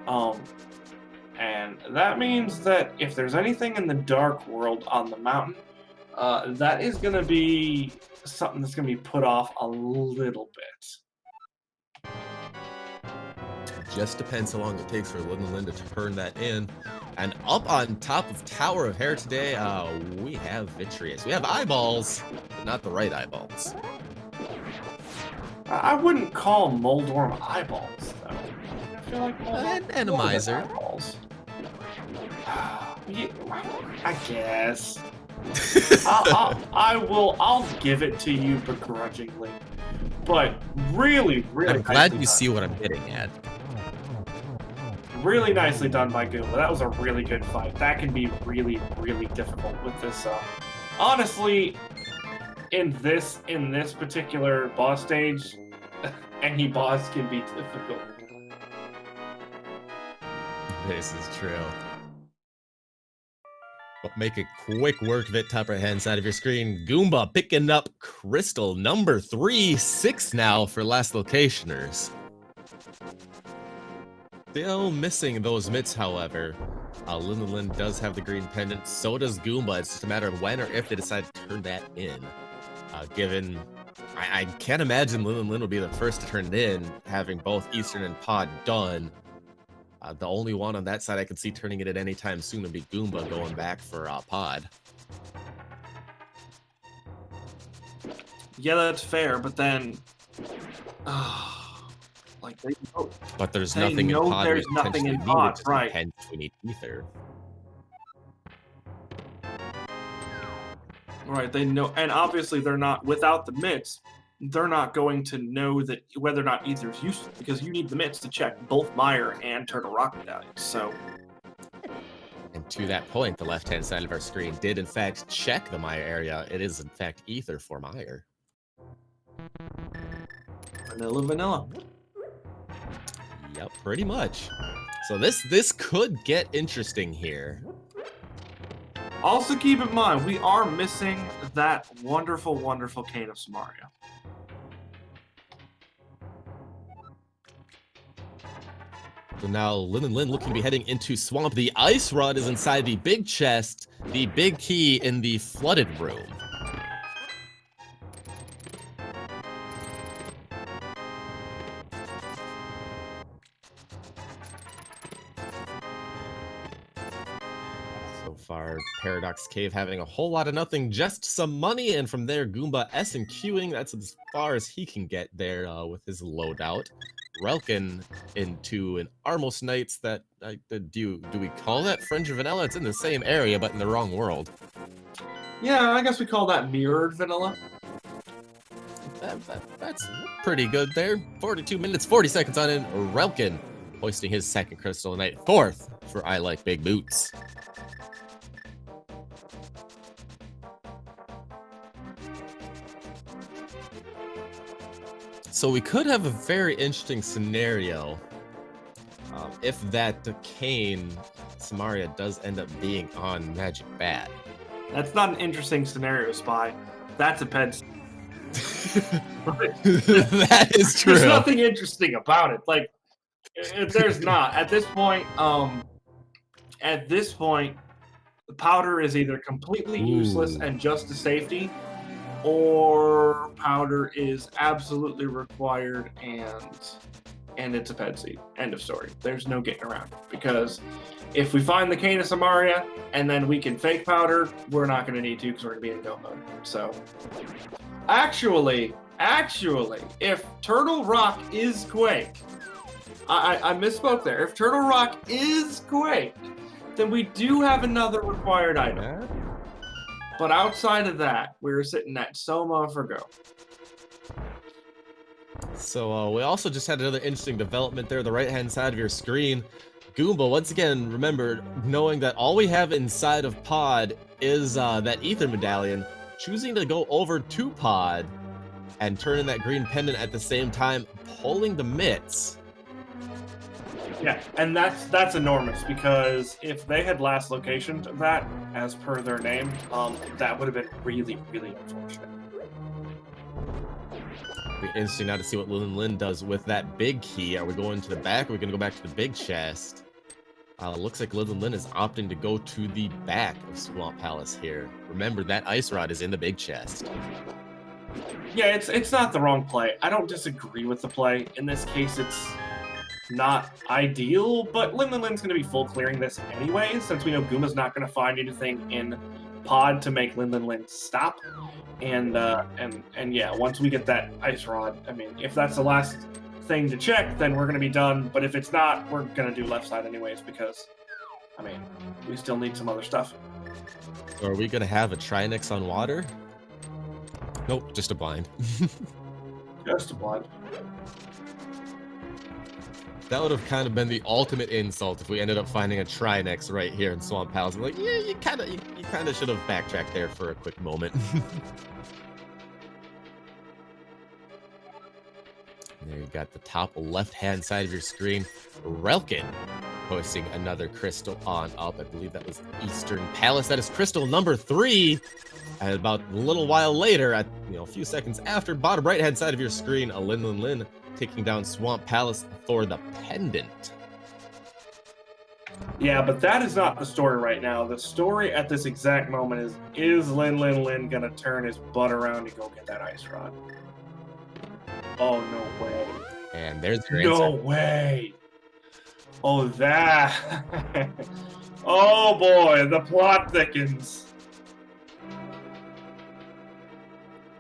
now. And that means that if there's anything in the Dark World on the mountain, that is going to be something that's going to be put off a little bit. Just depends how long it takes for Lin to turn that in. And up on top of Tower of Hair today, we have Vitreous. We have eyeballs, but not the right eyeballs. I wouldn't call Moldorm eyeballs, though. I feel like An Randomizer. Eyeballs. Yeah, I guess. I'll give it to you begrudgingly. But really I'm glad you see what I'm getting at. Really nicely done by Goomba. That was a really good fight. That can be really, really difficult with this. Honestly, in this particular boss stage, any boss can be difficult. This is true. But make it quick work of it, top right hand side of your screen. Goomba picking up crystal number 3, 6 now for last locationers. Still missing those mitts, however. Lin does have the green pendant, so does Goomba. It's just a matter of when or if they decide to turn that in. Given, I can't imagine Lin will be the first to turn it in, having both Eastern and Pod done. The only one on that side I can see turning it in anytime soon would be Goomba going back for Pod. Yeah, that's fair, but then... like they know, but there's nothing in Pod. There's nothing in Pod, right? Hence, we need Ether. Right, they know, and obviously they're not, without the mitts, they're not going to know that whether or not Ether is useful, because you need the mitts to check both Meyer and Turtle Rock medallions, so... And to that point, the left-hand side of our screen did in fact check the Meyer area. It is in fact Ether for Meyer. Vanilla. Yep, pretty much. So this could get interesting here. Also keep in mind, we are missing that wonderful, wonderful Cane of Samaria. So now Lin looking to be heading into Swamp. The Ice Rod is inside the big chest, the big key in the flooded room. So far, Paradox Cave having a whole lot of nothing, just some money, and from there, Goomba S and Qing. That's as far as he can get there with his loadout. Relkin into an Armos Knights that, do we call that Fringe of Vanilla? It's in the same area, but in the wrong world. Yeah, I guess we call that Mirrored Vanilla. That's pretty good there. 42 minutes, 40 seconds on in. Relkin hoisting his second Crystal Knight, 4th for I Like Big Boots. So we could have a very interesting scenario if that Kane Samaria does end up being on Magic Bat. That's not an interesting scenario, Spy. That's a ped. That is true. There's nothing interesting about it. Like, there's not. At this point, the powder is either completely useless and just a safety, or powder is absolutely required and it's a ped seed. End of story. There's no getting around it, because if we find the Canis Amaria and then we can fake powder, we're not going to need to because we're going to be in go mode. So, actually, if Turtle Rock is Quake, I misspoke there. If Turtle Rock is Quake, then we do have another required item. But outside of that, we're sitting at Soma for go. So we also just had another interesting development there, the right-hand side of your screen. Goomba, once again, remember, knowing that all we have inside of Pod is that Ether Medallion, choosing to go over to Pod and turn in that green pendant at the same time, pulling the mitts. Yeah, and that's enormous, because if they had last location to that, as per their name, that would have been really, really unfortunate. Be interesting now to see what Lin does with that big key. Are we going to the back, or are we going to go back to the big chest? Looks like Lin is opting to go to the back of Swamp Palace here. Remember, that ice rod is in the big chest. Yeah, it's not the wrong play. I don't disagree with the play. In this case, it's not ideal, but Lin's going to be full clearing this anyway, since we know Gooma's not going to find anything in Pod to make Lin stop. And yeah, once we get that ice rod, I mean, if that's the last thing to check, then we're going to be done. But if it's not, we're going to do left side anyways, because, I mean, we still need some other stuff. So are we going to have a Trinix on water? Nope, just a blind. Just a blind. That would have kind of been the ultimate insult if we ended up finding a Trinix right here in Swamp Palace. I'm like, yeah, you kind of should have backtracked there for a quick moment. There you got the top left-hand side of your screen. Relkin posting another crystal on up. I believe that was Eastern Palace. That is crystal number 3. And about a little while later, at a few seconds after, bottom right-hand side of your screen, a Lin taking down Swamp Palace for the pendant. Yeah, but that is not the story right now. The story at this exact moment is Lin gonna turn his butt around and go get that ice rod? Oh, no way. And there's your No answer. way. Oh, that. Oh, boy, the plot thickens.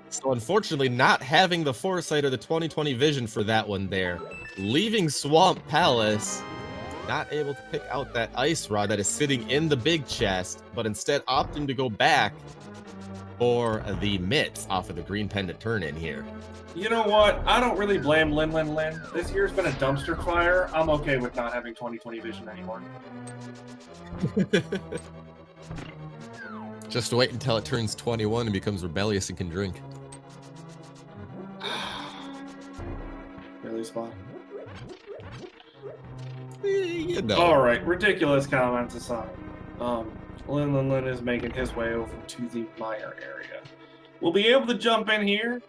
So unfortunately, not having the foresight or the 2020 vision for that one there, leaving Swamp Palace, not able to pick out that ice rod that is sitting in the big chest, but instead opting to go back for the mitts off of the green pendant turn in here. You know what? I don't really blame Lin. This year's been a dumpster fire. I'm okay with not having 2020 vision anymore. Just wait until it turns 21 and becomes rebellious and can drink. Really, Spot? You know. All right, ridiculous comments aside. Lin is making his way over to the Meyer area. We'll be able to jump in here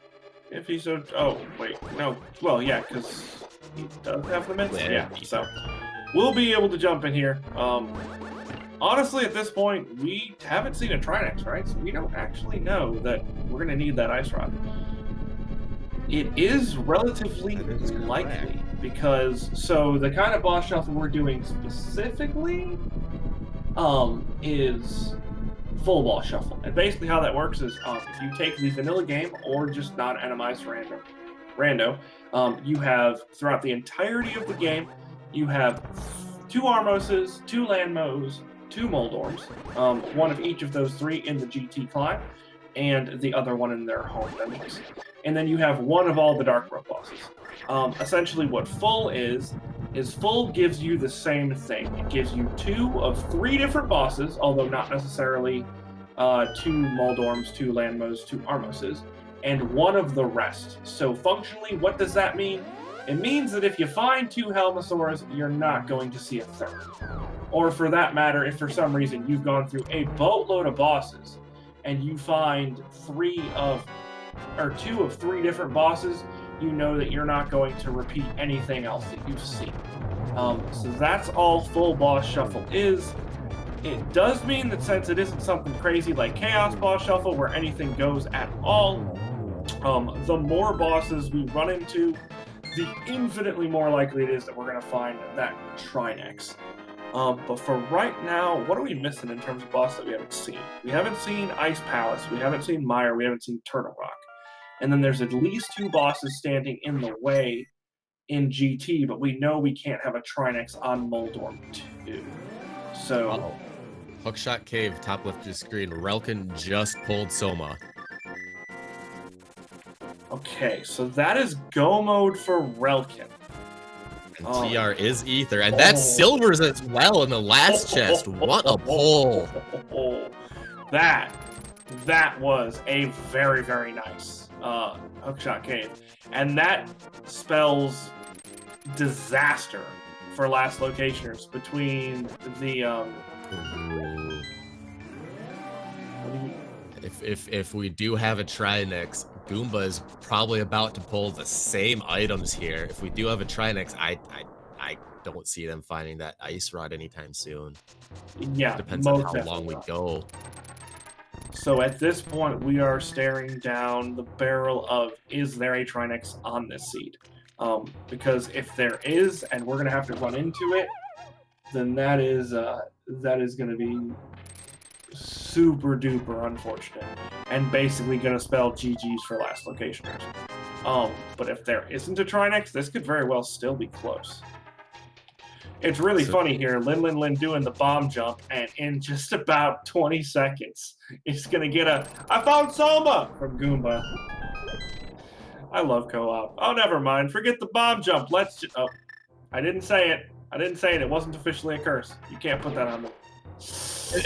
if he's so. Oh wait, no. Well, yeah, because he does have the mitts. Yeah, so we'll be able to jump in here. Honestly, at this point, we haven't seen a Trinix, right? So we don't actually know that we're going to need that ice rod. It is relatively likely, because so the kind of boss shuffle we're doing specifically is full boss shuffle. And basically how that works is if you take the vanilla game or just non-atomized rando, you have, throughout the entirety of the game, you have 2 Armoses, 2 Landmos, 2 Moldorms, one of each of those 3 in the GT climb, and the other one in their home dungeons. And then you have 1 of all the Dark Road bosses. Essentially what full is full gives you the same thing. It gives you 2 of 3 different bosses, although not necessarily 2 Moldorms, 2 Landmos, 2 Armoses. and one of the rest. So functionally, what does that mean? It means that if you find 2 Helmosaurs, you're not going to see a third. Or for that matter, if for some reason you've gone through a boatload of bosses and you find 2 of 3 different bosses, you know that you're not going to repeat anything else that you've seen. So that's all full boss shuffle is. It does mean that since it isn't something crazy like Chaos Boss Shuffle where anything goes at all, the more bosses we run into, the infinitely more likely it is that we're going to find that Trinex. But for right now, what are we missing in terms of bosses that we haven't seen? We haven't seen Ice Palace, we haven't seen Mire, we haven't seen Turtle Rock. And then there's at least 2 bosses standing in the way in GT, but we know we can't have a Trinex on Moldorm 2. So... Hookshot Cave, top left of the screen. Relkin just pulled Soma. Okay, so that is go mode for Relkin. And TR is Ether, and that's Silvers as well in the last chest. What a pull! That was a very, very nice Hookshot Cave. And that spells disaster for last locationers between the... If we do have a Trinex, Goomba is probably about to pull the same items here. If we do have a Trinex, I don't see them finding that Ice Rod anytime soon. Yeah, depends on how long we go. So at this point, we are staring down the barrel of, is there a Trinex on this seed? Because if there is, and we're going to have to run into it, then that is going to be super duper unfortunate and basically going to spell GG's for last locationers. But if there isn't a Trinex, this could very well still be close. It's really funny here, Lin doing the bomb jump, and in just about 20 seconds, it's going to get a, I found Soma from Goomba. I love co-op. Oh, never mind. Forget the bomb jump. Let's just, oh, I didn't say it. I didn't say it. It wasn't officially a curse. You can't put that on me. So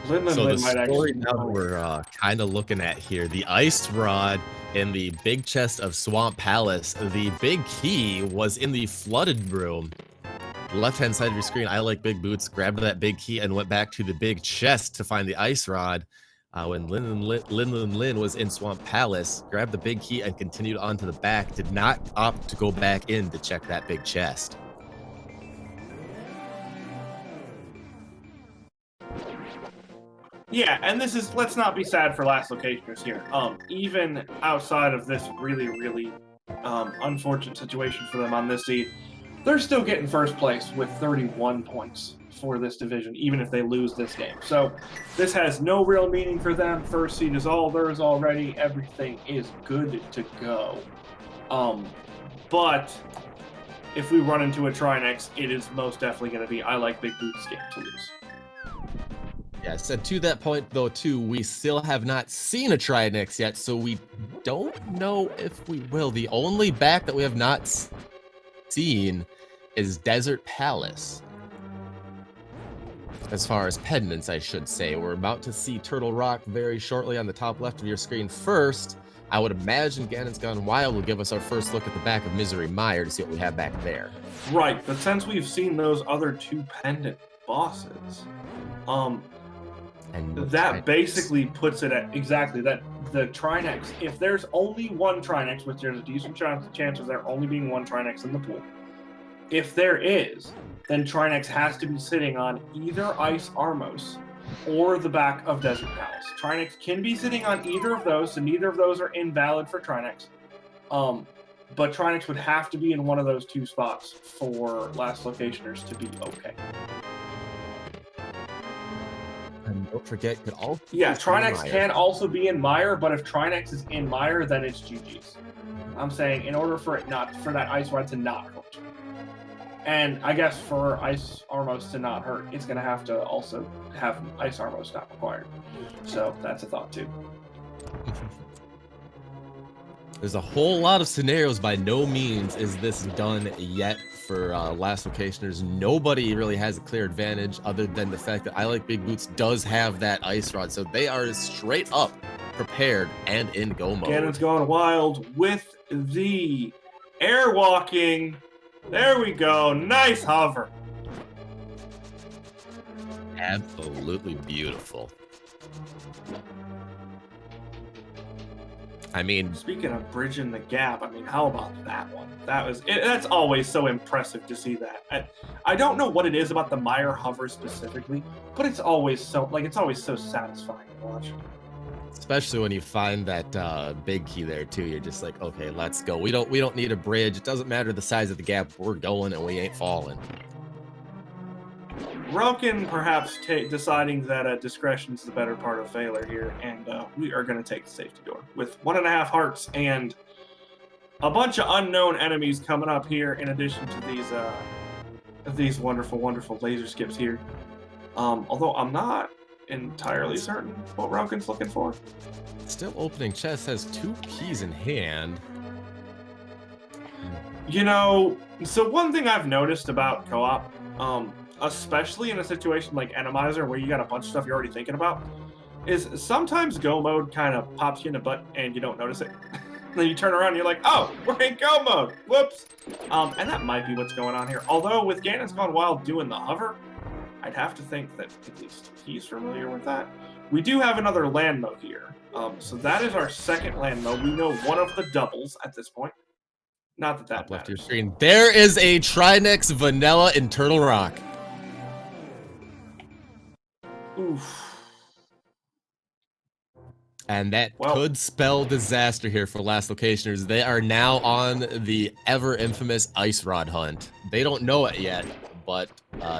the story now that we're kind of looking at here, the Ice Rod in the big chest of Swamp Palace, the big key was in the flooded room. Left-hand side of your screen, I like big boots, grabbed that big key and went back to the big chest to find the Ice Rod. When Lin was in Swamp Palace, grabbed the big key and continued on to the back, did not opt to go back in to check that big chest. Yeah, and this is, let's not be sad for last locationers here. Even outside of this really, really unfortunate situation for them on this seed, they're still getting first place with 31 points for this division, even if they lose this game. So this has no real meaning for them. First seed is all theirs already. Everything is good to go. But if we run into a Trinex, it is most definitely going to be I like big boots game to lose. Yes, and to that point, though, too, we still have not seen a Trinex yet, so we don't know if we will. The only back that we have not seen is Desert Palace. As far as pendants, I should say. We're about to see Turtle Rock very shortly on the top left of your screen. First, I would imagine Ganon's Gone Wild will give us our first look at the back of Misery Mire to see what we have back there. Right, but since we've seen those other 2 pendant bosses, and that basically puts it at exactly that. The Trinex, if there's only one Trinex, which there's a decent chance of there only being one Trinex in the pool, if there is, then Trinex has to be sitting on either Ice Armos or the back of Desert Palace. Trinex can be sitting on either of those, so neither of those are invalid for Trinex. But Trinex would have to be in one of those 2 spots for last locationers to be okay. And don't forget, could also Trinex can also be in Mire, but if Trinex is in Mire, then it's GG's. I'm saying in order for it not, for that Ice Rod to not hurt. And I guess for Ice Armos to not hurt, it's going to have to also have Ice Armos not required. So that's a thought too. There's a whole lot of scenarios. By no means is this done yet for last locationers. Nobody really has a clear advantage other than the fact that I Like Big Boots does have that ice rod. So they are straight up prepared and in go mode. Ganon's going wild with the air walking. There we go. Nice hover. Absolutely beautiful. I mean, speaking of bridging the gap, I mean, how about that one? That's always so impressive to see that. I don't know what it is about the Meyer hover specifically, but it's always so satisfying to watch. Especially when you find that big key there too. You're just like, okay, let's go. We don't need a bridge. It doesn't matter the size of the gap. We're going and we ain't falling. Relkin perhaps deciding that discretion is the better part of valor here, and we are going to take the safety door with 1.5 hearts and a bunch of unknown enemies coming up here. In addition to these wonderful, wonderful laser skips here. Although I'm not entirely certain what Relkin's looking for. Still opening chest, has 2 keys in hand. You know, so one thing I've noticed about co-op, especially in a situation like Randomizer where you got a bunch of stuff you're already thinking about, is sometimes go mode kind of pops you in the butt and you don't notice it. Then you turn around and you're like, oh, we're in go mode. Whoops. And that might be what's going on here. Although with Ganon's Gone Wild doing the hover, I'd have to think that at least he's familiar with that. We do have another land mode here. So that is our second land mode. We know one of the doubles at this point. Not that that Left your matters. screen. There is a Trinex Vanilla in Turtle Rock. Oof. And that could spell disaster here for last locationers. They are now on the ever infamous ice rod hunt. They don't know it yet, but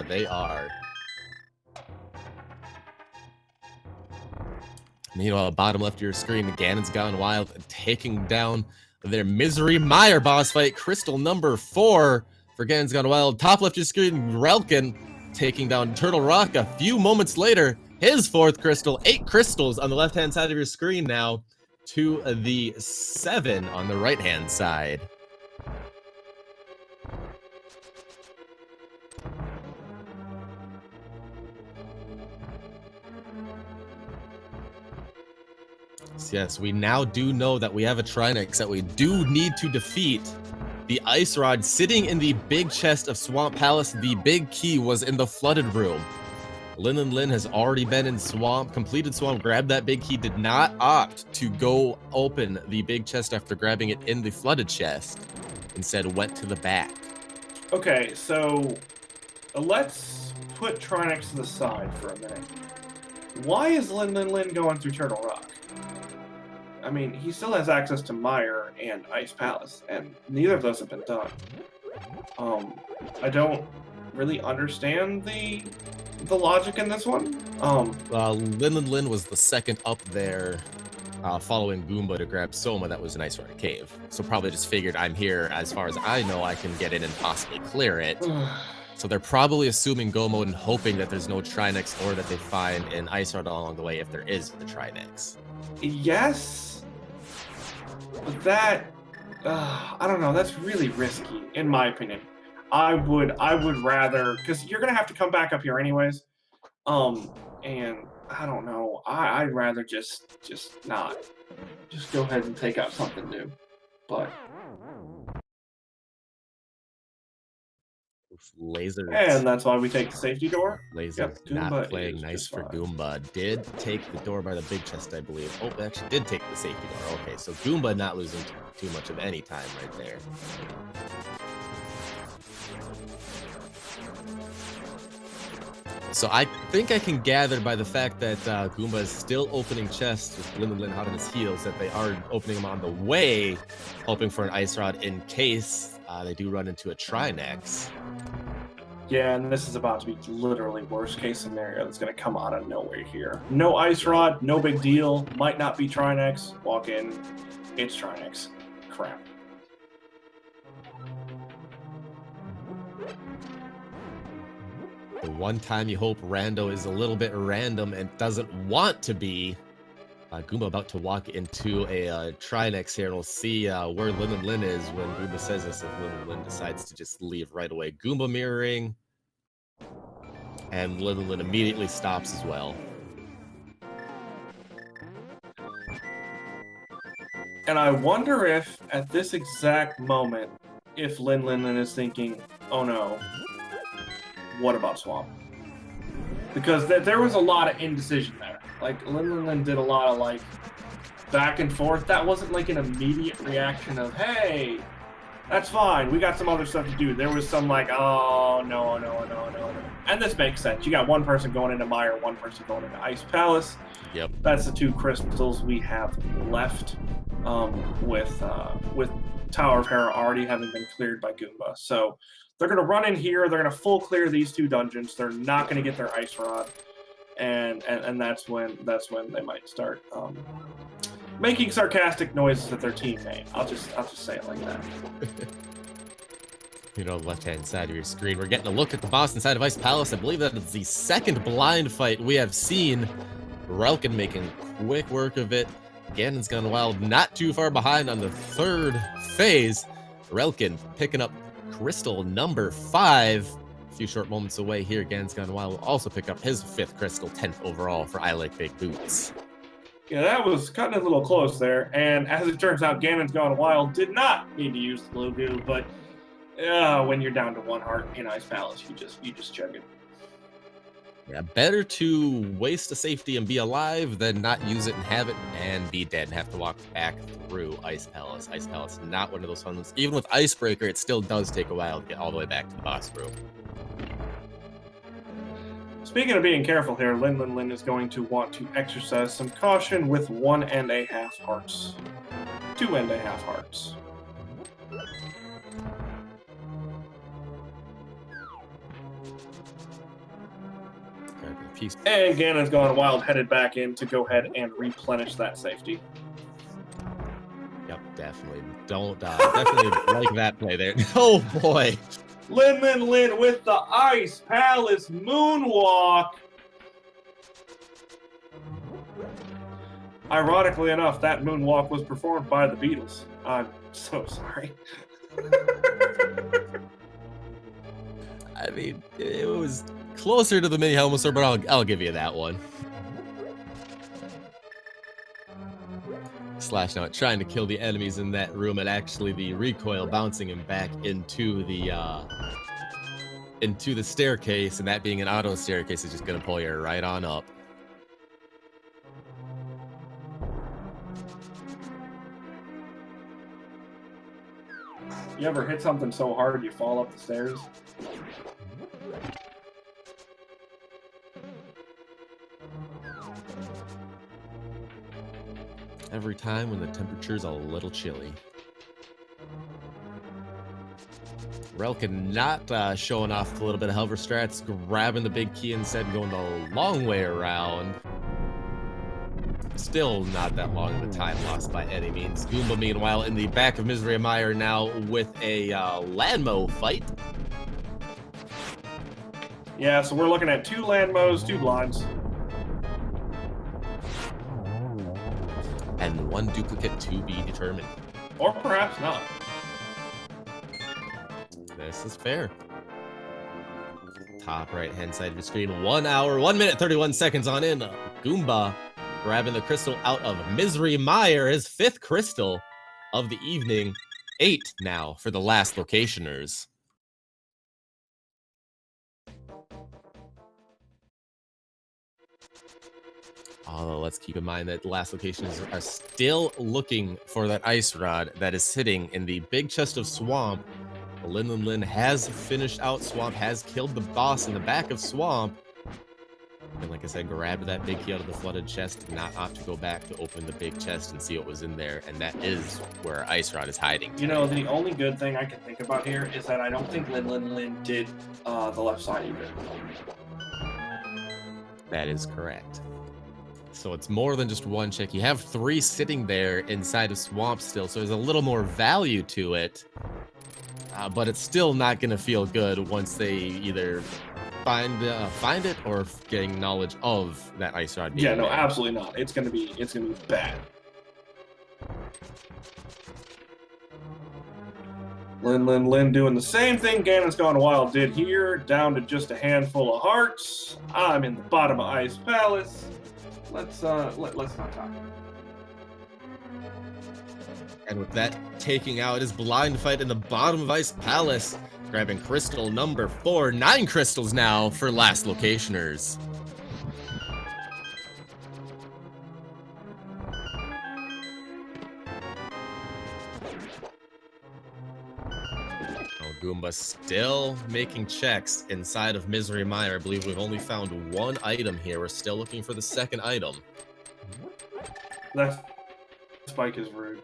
they are. Meanwhile, bottom left of your screen, Ganon's Gone Wild taking down their Misery Mire boss fight. Crystal number 4 for Ganon's Gone Wild. Top left of your screen, Relkin taking down Turtle Rock a few moments later. His 4th crystal, 8 crystals on the left-hand side of your screen now to the 7 on the right-hand side. Yes, we now do know that we have a Trinex that we do need to defeat. The ice rod sitting in the big chest of Swamp Palace. The big key was in the flooded room. Lin has already been in Swamp, completed Swamp, grabbed that big key, did not opt to go open the big chest after grabbing it in the flooded chest. Instead, went to the back. Okay, so let's put Trinex to the side for a minute. Why is Lin going through Turtle Rock? I mean, he still has access to Mire and Ice Palace, and neither of those have been done. I don't really understand the logic in this one. Lin was the second up there, following Goomba to grab Soma. That was an Ice Rod cave. So probably just figured, I'm here. As far as I know, I can get in and possibly clear it. So they're probably assuming go mode and hoping that there's no Trinex or that they find an Ice Rod along the way if there is the Trinex. Yes, but that I don't know. That's really risky, in my opinion. I would rather, because you're gonna have to come back up here anyways. And I don't know. I'd rather just not. Just go ahead and take out something new. But Laser. And that's why we take the safety door. Laser not playing nice for Goomba. Did take the door by the big chest, I believe. Oh, actually did take the safety door. Okay, so Goomba not losing too much of any time right there. So I think I can gather by the fact that Goomba is still opening chests with Lin hot on his heels that they are opening them on the way, hoping for an Ice Rod in case they do run into a Trinex. Yeah, and this is about to be literally worst case scenario that's going to come out of nowhere here. No Ice Rod, no big deal. Might not be Trinex. Walk in, it's Trinex. Crap. The one time you hope Rando is a little bit random and doesn't want to be, Goomba about to walk into a Trinex here, and we'll see where Lin and Lin is when Goomba says this, if Lin and Lin decides to just leave right away. Goomba mirroring, and Lin and Lin immediately stops as well. And I wonder if, at this exact moment, if Lin Lin is thinking, oh no, what about Swamp? Because there was a lot of indecision there. Like, Lin Lin did a lot of, like, back and forth. That wasn't, like, an immediate reaction of, hey, that's fine, we got some other stuff to do. There was some, like, oh, no. And this makes sense. You got one person going into Mire, one person going into Ice Palace. Yep. That's the 2 crystals we have left, with Tower of Hera already having been cleared by Goomba. So they're going to run in here. They're going to full clear these 2 dungeons. They're not going to get their Ice Rod, and that's when they might start making sarcastic noises at their teammate. I'll just say it like that. You know, left-hand side of your screen, we're getting a look at the boss inside of Ice Palace. I believe that is the 2nd blind fight we have seen. Relkin making quick work of it. Ganon's Gone Wild not too far behind on the 3rd phase. Relkin picking up crystal number 5. A few short moments away here, Ganon's Gone Wild will also pick up his 5th crystal, 10th overall for I Like Big Boots. Yeah, that was cutting a little close there. And as it turns out, Ganon's Gone Wild did not need to use the blue goo, but when you're down to 1 heart in Ice Palace, you just chug it. Yeah, better to waste a safety and be alive than not use it and have it and be dead and have to walk back through Ice Palace. Ice Palace, not one of those fun ones. Even with Icebreaker, it still does take a while to get all the way back to the boss room. Speaking of being careful here, Lin is going to want to exercise some caution with 1.5 hearts. 2.5 hearts. And Ganon's Gone Wild headed back in to go ahead and replenish that safety. Yep, definitely. Don't definitely like that play there. Oh boy. Lin with the Ice Palace moonwalk. Ironically enough, that moonwalk was performed by the Beatles. I'm so sorry. I mean, it was closer to the mini Helmosaur, but I'll give you that one. Slash now trying to kill the enemies in that room, and actually the recoil bouncing him back into the staircase, and that being an auto staircase is just gonna pull you right on up. You ever hit something so hard you fall up the stairs? Every time when the temperature's a little chilly. Relkin not showing off a little bit of hover strats, grabbing the big key instead and going the long way around. Still not that long of a time loss by any means. Goomba, meanwhile, in the back of Misery Mire now with a Landmo fight. Yeah, so we're looking at 2 Landmos, 2 blinds. And 1 duplicate to be determined. Or perhaps not. This is fair. Top right-hand side of your screen. 1 hour, 1 minute, 31 seconds on in. Goomba grabbing the crystal out of Misery Mire, his 5th crystal of the evening. 8 now for the last locationers. Although let's keep in mind that the last locations are still looking for that ice rod that is sitting in the big chest of Swamp. Lin has finished out Swamp, has killed the boss in the back of Swamp. And like I said, grabbed that big key out of the flooded chest, did not opt to go back to open the big chest and see what was in there. And that is where Ice Rod is hiding today. You know, the only good thing I can think about here is that I don't think Lin did the left side either. That is correct. So it's more than just 1 check. You have 3 sitting there inside of Swamp still, so there's a little more value to it. But it's still not going to feel good once they either find it or getting knowledge of that ice rod being Yeah, no, made? absolutely not. It's gonna be bad. Lin doing the same thing Ganon's Gone Wild did here, down to just a handful of hearts. I'm in the bottom of Ice Palace. Let's not talk. And with that, taking out his blind fight in the bottom of Ice Palace, grabbing crystal number 4. 9 crystals now for last locationers. Goomba still making checks inside of Misery Mire. I believe we've only found 1 item here. We're still looking for the 2nd item. That spike is rude.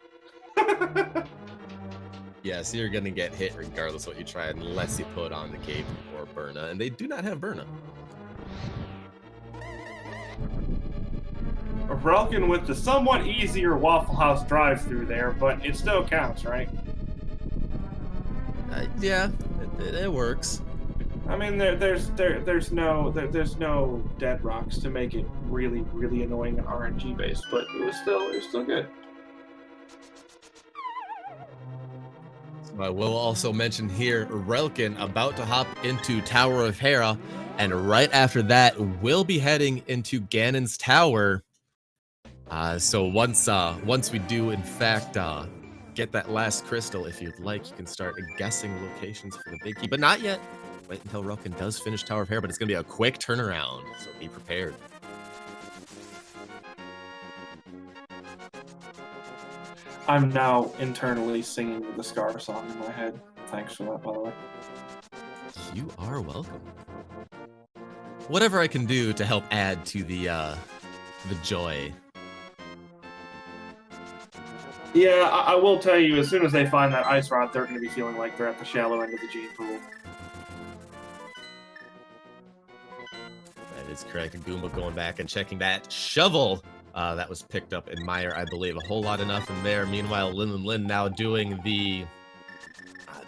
Yeah, so you're gonna get hit regardless what you try unless you put on the cape or Burna, and they do not have Burna. Relkin with the somewhat easier Waffle House drive-through there, but it still counts, right? Yeah, it works. I mean, there's no dead rocks to make it really annoying and RNG based, but it was still good. So I will also mention here, Relkin about to hop into Tower of Hera, and right after that, we'll be heading into Ganon's Tower. So once we do in fact get that last crystal, if you'd like, you can start guessing locations for the big key, but not yet. Wait until Relkin does finish Tower of Hera, but it's gonna be a quick turnaround, so be prepared. I'm now internally singing the Scar song in my head. Thanks for that, by the way. You are welcome. Whatever I can do to help add to the joy. Yeah, I will tell you, as soon as they find that ice rod, they're going to be feeling like they're at the shallow end of the gene pool. That is correct. And Goomba going back and checking that shovel that was picked up in Mire, I believe. A whole lot enough in there. Meanwhile, Lin now doing the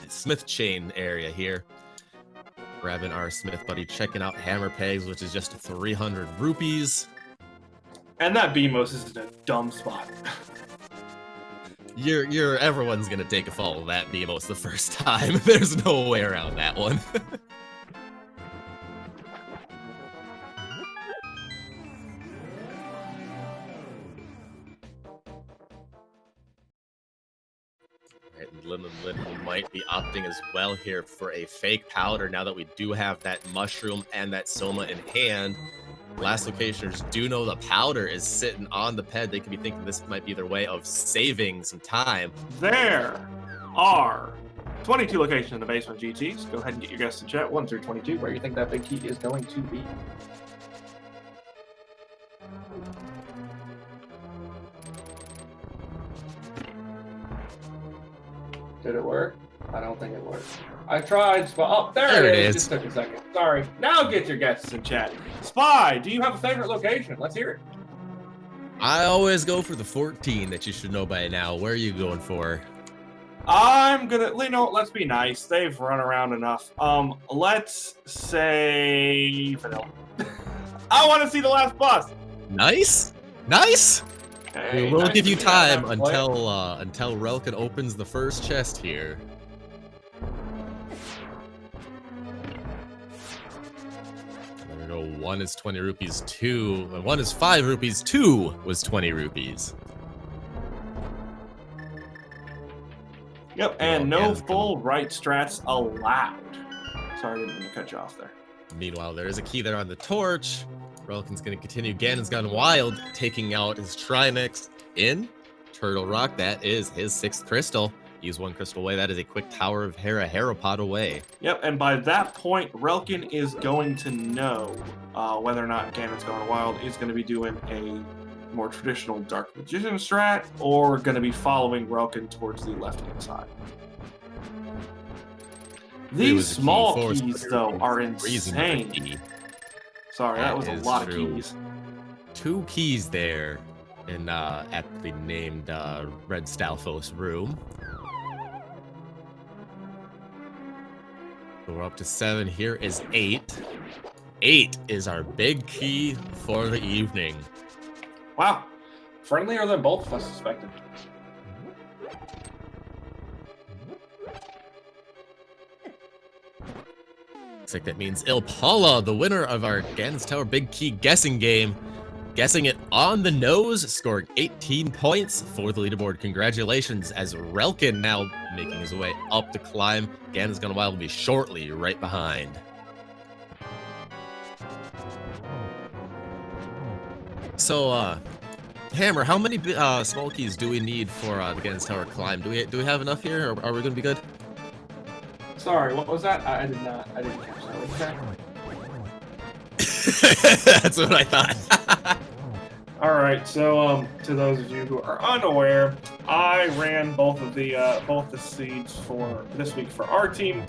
Smith chain area here. Grabbing our Smith buddy, checking out Hammer Pegs, which is just 300 rupees. And that BMOS is in a dumb spot. Everyone's gonna take a fall of that BMOS the first time. There's no way around that one. Lin might be opting as well here for a fake powder now that we do have that mushroom and that soma in hand. Last locationers do know the powder is sitting on the ped. They could be thinking this might be their way of saving some time. There are 22 locations in the basement, GTs. Go ahead and get your guesses in chat, 1 through 22, where you think that big key is going to be. Did it work? I don't think it worked. I tried. Oh, there it is. Just took a second. Sorry. Now get your guesses in chat. Spy, do you have a favorite location? Let's hear it. I always go for the 14 that you should know by now. Where are you going for? I'm gonna, let's be nice. They've run around enough. Let's say Vanilla. I want to see the last boss. Nice. Hey, we will nice give you time until until Relkin opens the first chest here. There we go. 1 is 20 rupees. 1 is 5 rupees. 2 was 20 rupees. Yep, and no full right strats allowed. Sorry, I didn't mean to cut you off there. Meanwhile, there is a key there on the torch. Relkin's going to continue. Ganon's Gone Wild, taking out his Trimix in Turtle Rock. That is his 6th crystal. Use 1 crystal away. That is a quick Tower of Hera pod away. Yep, and by that point, Relkin is going to know whether or not Ganon's Gone Wild is going to be doing a more traditional Dark Magician strat, or going to be following Relkin towards the left-hand side. These small keys, though, are insane. Sorry, that was a lot of keys. 2 keys there in aptly named Red Stalfos room. We're up to 7. Here is 8. 8 is our big key for the evening. Wow. Friendlier than both of us suspected. Looks like that means Ilpala, the winner of our Ganon's Tower Big Key guessing game, guessing it on the nose, scoring 18 points for the leaderboard. Congratulations, as Relkin now making his way up the climb. Ganon's Gone Wild will be shortly right behind. So, Hammer, how many small keys do we need for the Ganon's Tower climb? Do we have enough here, or are we going to be good? Sorry, what was that? I didn't catch that. What That's what I thought. All right, so to those of you who are unaware, I ran both the seeds for this week for our team,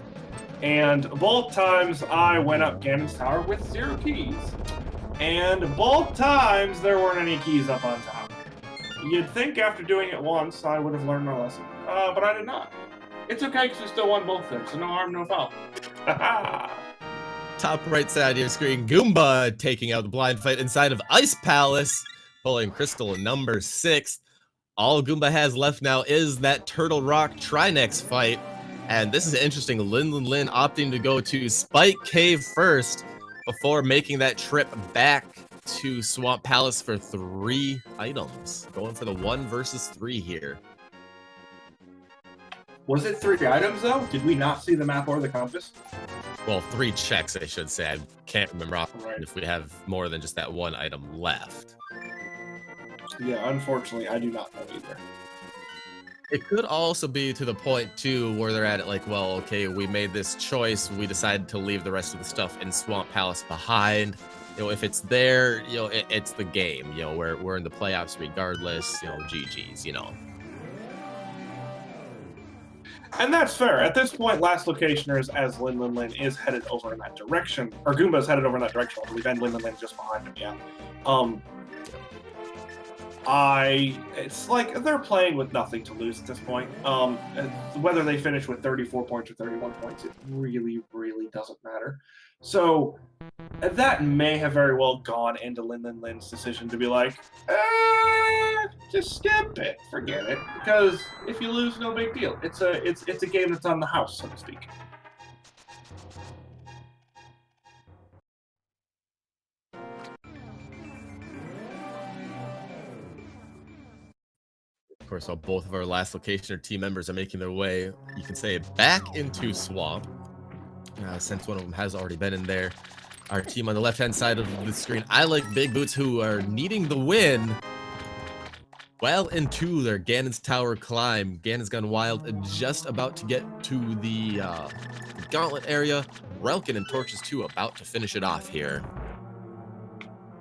and both times I went up Ganon's Tower with 0 keys, and both times there weren't any keys up on top. You'd think after doing it once I would have learned my lesson, but I did not. It's okay because we still won both of them, so no harm, no foul. Top right side of your screen, Goomba taking out the blind fight inside of Ice Palace, pulling Crystal number 6. All Goomba has left now is that Turtle Rock Trinex fight. And this is interesting. Lin opting to go to Spike Cave first before making that trip back to Swamp Palace for 3 items. Going for the 1 versus 3 here. Was it 3 items, though? Did we not see the map or the compass? Well, 3 checks, I should say. I can't remember if we have more than just that 1 item left. Yeah, unfortunately, I do not know either. It could also be to the point, too, where they're at it like, well, okay, we made this choice. We decided to leave the rest of the stuff in Swamp Palace behind. You know, if it's there, you know, it's the game. You know, we're in the playoffs regardless. You know, GG's, you know. And that's fair. At this point, Last Locationers, as Lin is headed over in that direction, or Goomba's headed over in that direction, I believe, and Lin just behind him, yeah. It's like they're playing with nothing to lose at this point. Whether they finish with 34 points or 31 points, it really, really doesn't matter. So that may have very well gone into Lin's decision to be like, just skip it, forget it, because if you lose, no big deal. It's a game that's on the house, so to speak. Of course, while both of our Last Locationer team members are making their way, you can say, back into Swamp, since one of them has already been in there. Our team on the left-hand side of the screen, I Like Big Boots, who are needing the win well into their Ganon's Tower climb. Ganon's Gone Wild, just about to get to the gauntlet area. Relkin and Torches 2 about to finish it off here.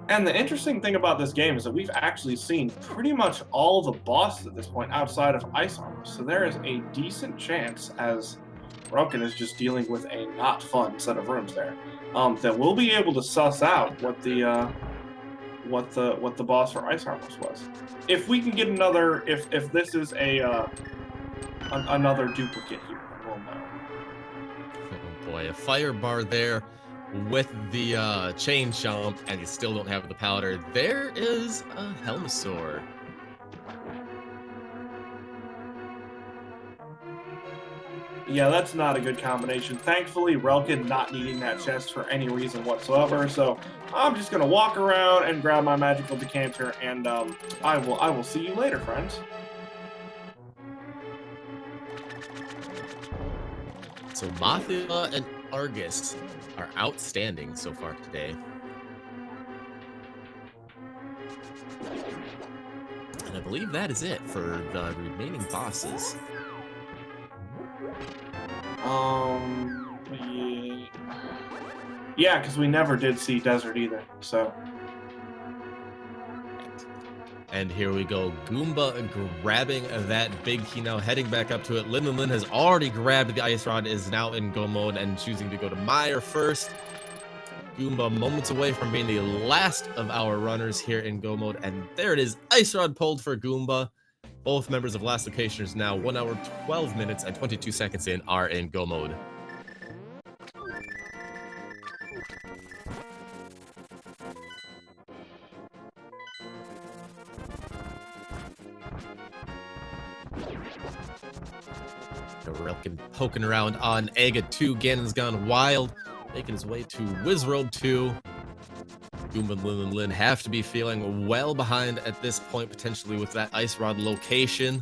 And the interesting thing about this game is that we've actually seen pretty much all the bosses at this point outside of Ice Armor. So there is a decent chance, as Relkin is just dealing with a not fun set of rooms there, that we'll be able to suss out what the boss for Ice Armor was. If we can get another, if this is another duplicate here, we'll know. Oh boy, a fire bar there with the chain jump, and you still don't have the powder. There is a Helmasaur. Yeah, that's not a good combination. Thankfully, Relkin not needing that chest for any reason whatsoever, so I'm just gonna walk around and grab my magical decanter, and I will see you later, friends. So Mothula and Argus are outstanding so far today. And I believe that is it for the remaining bosses. Yeah, because we never did see Desert either, so. And here we go. Goomba grabbing that big key now, heading back up to it. Lin has already grabbed the Ice Rod, is now in go mode and choosing to go to Meyer first. Goomba moments away from being the last of our runners here in go mode. And there it is. Ice Rod pulled for Goomba. Both members of Last Locationers now 1 hour, 12 minutes, and 22 seconds in are in go mode. Relkin poking around on Aga 2. Ganon's gone wild, making his way to Wizrobe 2. Goomba and Lin have to be feeling well behind at this point, potentially with that Ice Rod location.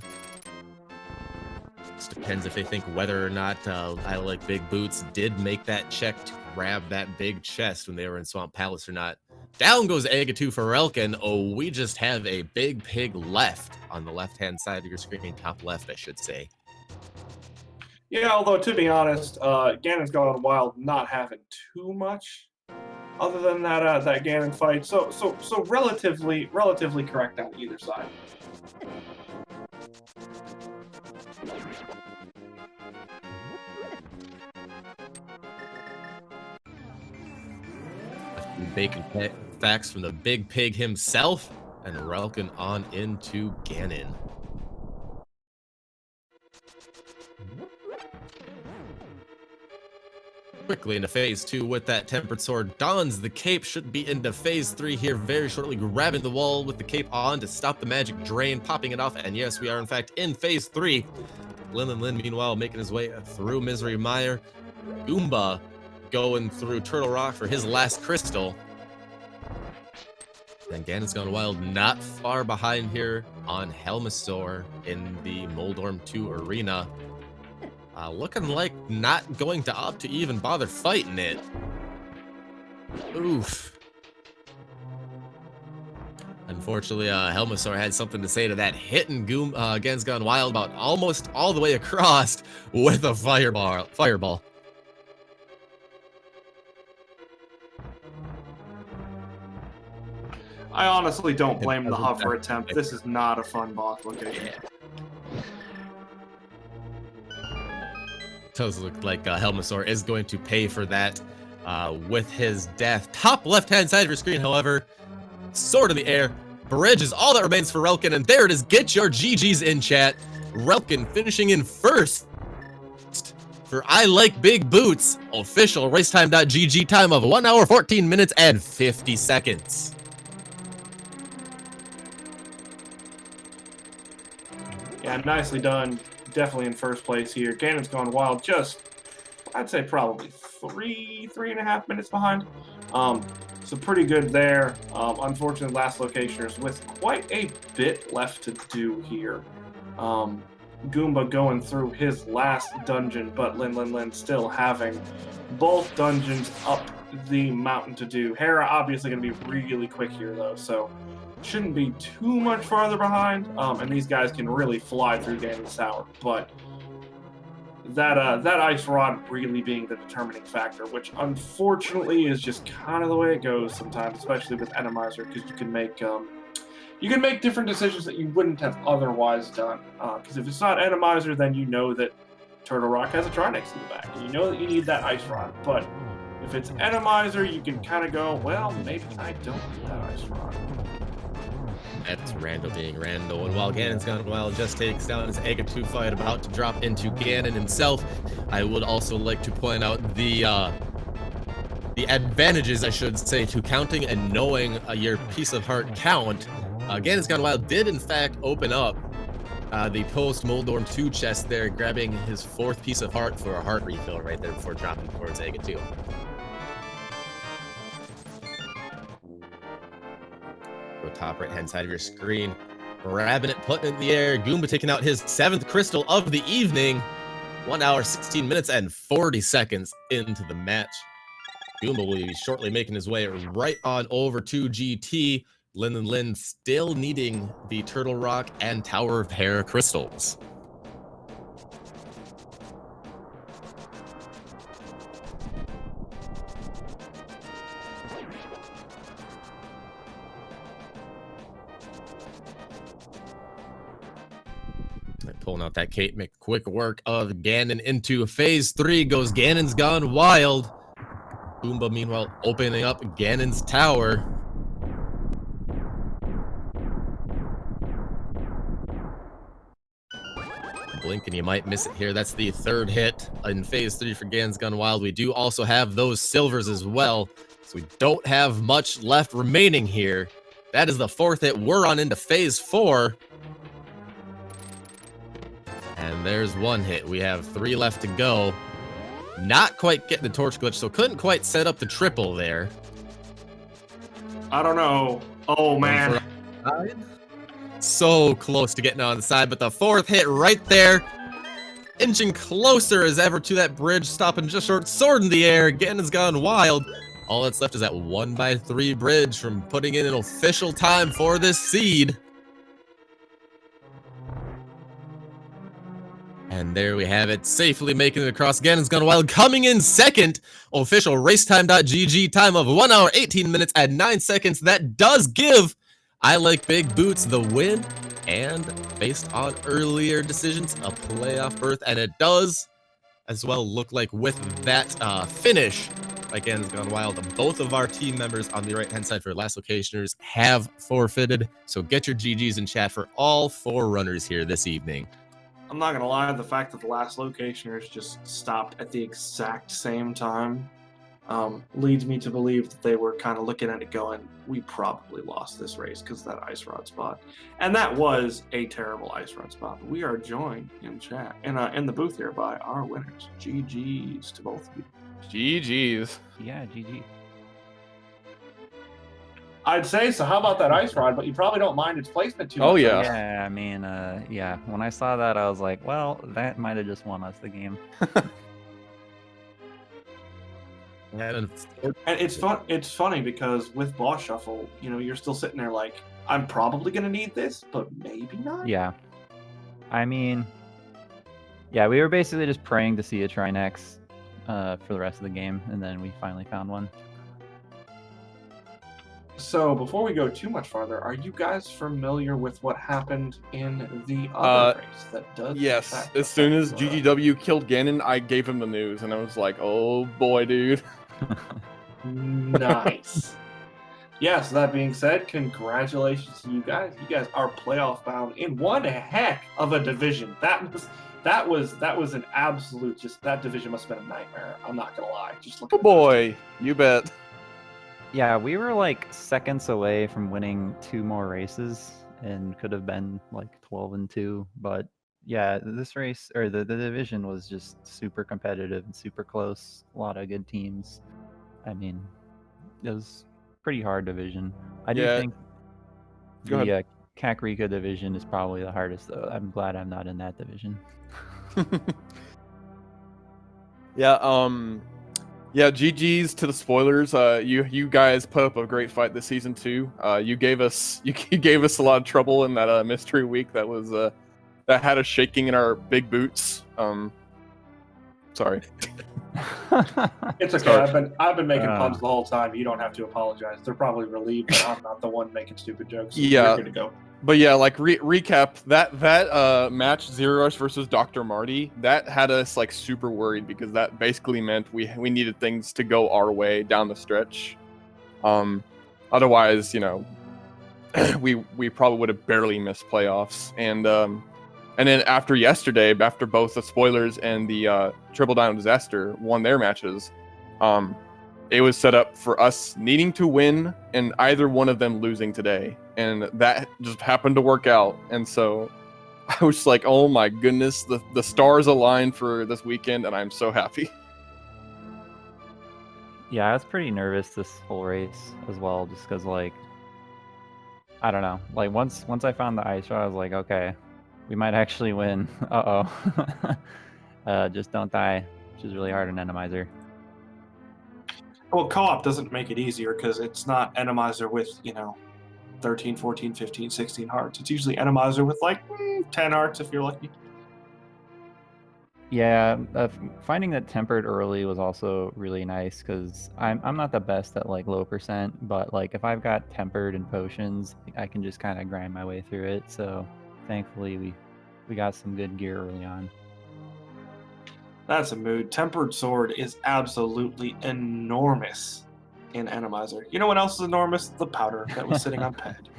Just depends if they think whether or not I Like Big Boots did make that check to grab that big chest when they were in Swamp Palace or not. Down goes Aga 2 for Relkin. Oh, we just have a big pig left on the left-hand side of your screen, top left, I should say. Yeah, although to be honest, Ganon's gone wild, not having too much other than that that Ganon fight. So relatively correct on either side. Bacon facts from the big pig himself, and Relkin on into Ganon. Quickly into phase 2 with that tempered sword. Dons the cape, should be into phase 3 here very shortly, grabbing the wall with the cape on to stop the magic drain, popping it off, and yes, we are in fact in phase 3. Lin meanwhile making his way through Misery Mire. Goomba going through Turtle Rock for his last crystal. Then Ganon's gone wild, not far behind here on Helmasaur in the Moldorm 2 arena. Looking like not going to opt to even bother fighting it. Oof. Unfortunately, Helmasaur had something to say to that, hitting Ganon's gone wild about almost all the way across with a fireball. I honestly don't blame the hover attempt. This is not a fun boss location. Does look like Helmasaur is going to pay for that with his death. Top left-hand side of your screen, however, sword in the air. Bridge is all that remains for Relkin, and there it is. Get your GGs in chat. Relkin finishing in first for I Like Big Boots. Official racetime.gg time of 1 hour, 14 minutes, and 50 seconds. Yeah, nicely done. Definitely in first place here. Ganon's gone wild, just, I'd say probably 3.5 minutes behind. So pretty good there. Unfortunately, last locationers with quite a bit left to do here. Goomba going through his last dungeon, but Lin still having both dungeons up the mountain to do. Hera obviously going to be really quick here, though, so shouldn't be too much farther behind. And these guys can really fly through Ganon's Tower, but that Ice Rod really being the determining factor, which unfortunately is just kind of the way it goes sometimes, especially with Randomizer, because you can make different decisions that you wouldn't have otherwise done. Because if it's not Randomizer, then you know that Turtle Rock has a Trinex in the back, and you know that you need that Ice Rod. But if it's Randomizer, you can kind of go, well, maybe I don't need that Ice Rod. That's Rando being Rando, and while Ganon's gone wild, just takes down his Aga 2 fight, about to drop into Ganon himself. I would also like to point out the advantages, I should say, to counting and knowing your piece of heart count. Ganon's gone wild did in fact open up the post Moldorm 2 chest there, grabbing his 4th piece of heart for a heart refill right there before dropping towards Aga 2. Top right hand side of your screen, grabbing it, putting it in the air. Goomba taking out his 7th crystal of the evening. 1 hour, 16 minutes, and 40 seconds into the match. Goomba will be shortly making his way right on over to GT. Lin still needing the Turtle Rock and Tower of Hera crystals. Pulling out that cape, make quick work of Ganon into phase 3. Goes Ganon's gone wild. Goomba meanwhile opening up Ganon's tower. Blink and you might miss it here. That's the 3rd hit in phase 3 for Ganon's gone wild. We do also have those silvers as well, so we don't have much left remaining here. That is the 4th hit. We're on into phase 4. And And there's one hit. We have 3 left to go. Not quite getting the torch glitch, so couldn't quite set up the triple there. I don't know. Oh, man. So close to getting on the side, but the 4th hit right there. Inching closer as ever to that bridge, stopping just short, sword in the air. Again, has gone wild. All that's left is that 1x3 bridge from putting in an official time for this seed. And there we have it, safely making it across. Again, it's gone wild. Coming in second, official racetime.gg time of 1 hour, 18 minutes, and 9 seconds. That does give I Like Big Boots the win, and based on earlier decisions, a playoff berth. And it does as well look like with that finish, again, it's gone wild. Both of our team members on the right-hand side for last locationers have forfeited. So get your GGs in chat for all 4 runners here this evening. I'm not gonna lie, the fact that the last locationers just stopped at the exact same time leads me to believe that they were kind of looking at it going, we probably lost this race because of that ice rod spot. And that was a terrible ice rod spot. But we are joined in chat, in the booth here by our winners. GGs to both of you. GGs. Yeah, GG. I'd say so. How about that ice rod? But you probably don't mind its placement too much. Oh, yeah. Yeah, I mean, yeah. When I saw that, I was like, well, that might have just won us the game. And it's fun. It's funny because with boss shuffle, you know, you're still sitting there like, I'm probably gonna need this, but maybe not. Yeah. I mean, yeah, we were basically just praying to see a Trinex for the rest of the game, and then we finally found one. So before we go too much farther, are you guys familiar with what happened in the other race that does? Yes. As soon as GGW killed Ganon, I gave him the news, and I was like, "Oh boy, dude." Nice. Yes. That being said, congratulations to you guys. You guys are playoff bound in one heck of a division. That was an absolute. Just that division must have been a nightmare. I'm not gonna lie. Just look. Oh boy, you bet. Yeah, we were like seconds away from winning 2 more races and could have been like 12-2. But yeah, this race or the division was just super competitive and super close. A lot of good teams. I mean, it was pretty hard division. I do think the Kakariko division is probably the hardest, though. I'm glad I'm not in that division. Yeah, GG's to the spoilers. You guys put up a great fight this season too. You gave us a lot of trouble in that mystery week that was that had us shaking in our big boots. Sorry. It's okay. I've been making puns the whole time. You don't have to apologize. They're probably relieved that I'm not the one making stupid jokes. So yeah. You're good to go. But yeah, like recap that match Zero Rush versus Dr. Marty, that had us like super worried because that basically meant we needed things to go our way down the stretch. Otherwise, you know, we probably would have barely missed playoffs. And then after yesterday, after both the spoilers and the Triple Down Disaster won their matches, it was set up for us needing to win and either one of them losing today. And that just happened to work out. And so I was like, oh my goodness, the stars aligned for this weekend, and I'm so happy. Yeah, I was pretty nervous this whole race as well, just because, like, I don't know. Like, once I found the ice rod, I was like, okay, we might actually win. Just don't die, which is really hard in Randomizer. Well, co-op doesn't make it easier because it's not Randomizer with, 13, 14, 15, 16 hearts. It's usually Randomizer with like 10 hearts if you're lucky. Yeah, finding that tempered early was also really nice because I'm not the best at like low percent, but like if I've got tempered and potions, I can just kind of grind my way through it. So thankfully we got some good gear early on. That's a mood. Tempered sword is absolutely enormous in Randomizer. You know what else is enormous? The powder that was sitting on pad.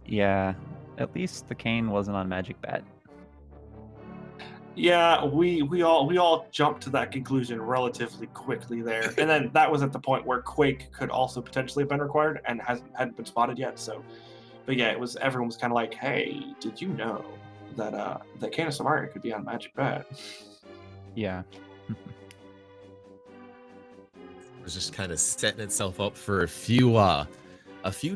Yeah, at least the cane wasn't on Magic Bat. Yeah, we all jumped to that conclusion relatively quickly there, and then that was at the point where Quake could also potentially have been required and hadn't been spotted yet. So, but yeah, everyone was kind of like, "Hey, did you know that Kana Samaria could be on Magic Bad. Yeah. It was just kind of setting itself up for a few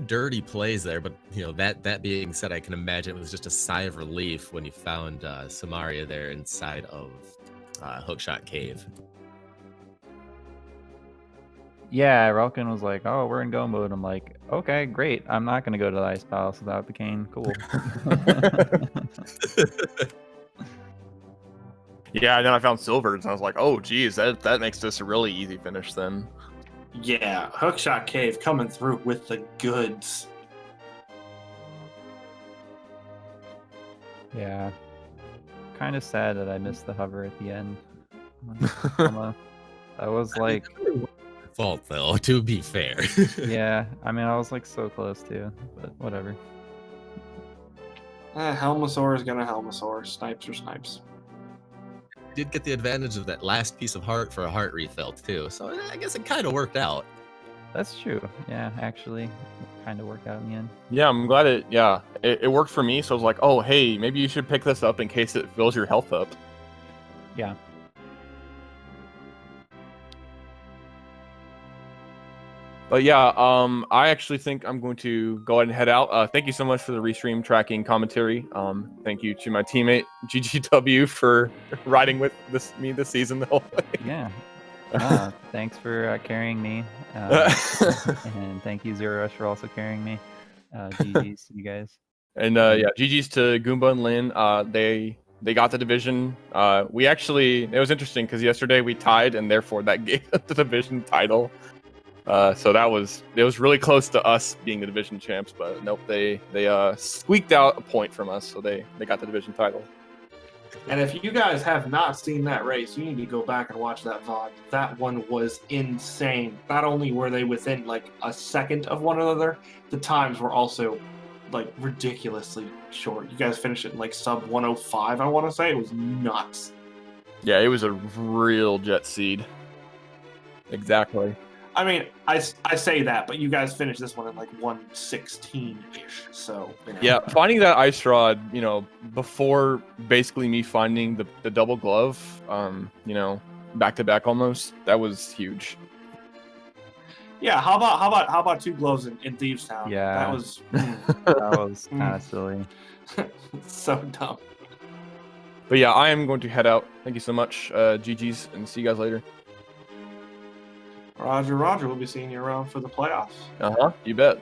dirty plays there, but that being said, I can imagine it was just a sigh of relief when you found Samaria there inside of Hookshot Cave. Yeah, Relkin was like, "Oh, we're in go mode." I'm like, "Okay, great. I'm not gonna go to the Ice Palace without the cane. Cool." Yeah, and then I found silvers, and I was like, oh, geez, that makes this a really easy finish then. Yeah, Hookshot Cave coming through with the goods. Yeah. Kind of sad that I missed the hover at the end. I was like, Fault though, to be fair. yeah. I mean, I was like so close to, but whatever. Helmosaur is gonna Helmosaur. Snipes are snipes. Did get the advantage of that last piece of heart for a heart refill too, so I guess it kind of worked out. That's true. Yeah, actually, it kind of worked out in the end. Yeah, I'm glad it worked for me, so I was like, oh, hey, maybe you should pick this up in case it fills your health up. Yeah. But yeah, I actually think I'm going to go ahead and head out. Thank you so much for the restream tracking commentary. Thank you to my teammate GGW for riding with me this season though. Yeah. Thanks for carrying me. And thank you, Zero Rush, for also carrying me. GG's to you guys. And yeah, GG's to Goomba and Lynn. They got the division. It was interesting because yesterday we tied, and therefore that gave the division title. So it was really close to us being the division champs, but nope, they squeaked out a point from us, so they got the division title. And if you guys have not seen that race, you need to go back and watch that VOD. That one was insane. Not only were they within like a second of one another, the times were also like ridiculously short. You guys finished it in like sub 105, I want to say. It was nuts. Yeah, it was a real jet seed. Exactly. I mean, I say that, but you guys finished this one in like 116-ish, so... Yeah, finding that ice rod, before basically me finding the double glove, back-to-back almost, that was huge. Yeah, how about two gloves in Thieves Town? Yeah. That was... That was kind of silly. So dumb. But yeah, I am going to head out. Thank you so much, GG's, and see you guys later. Roger, we'll be seeing you around for the playoffs. You bet.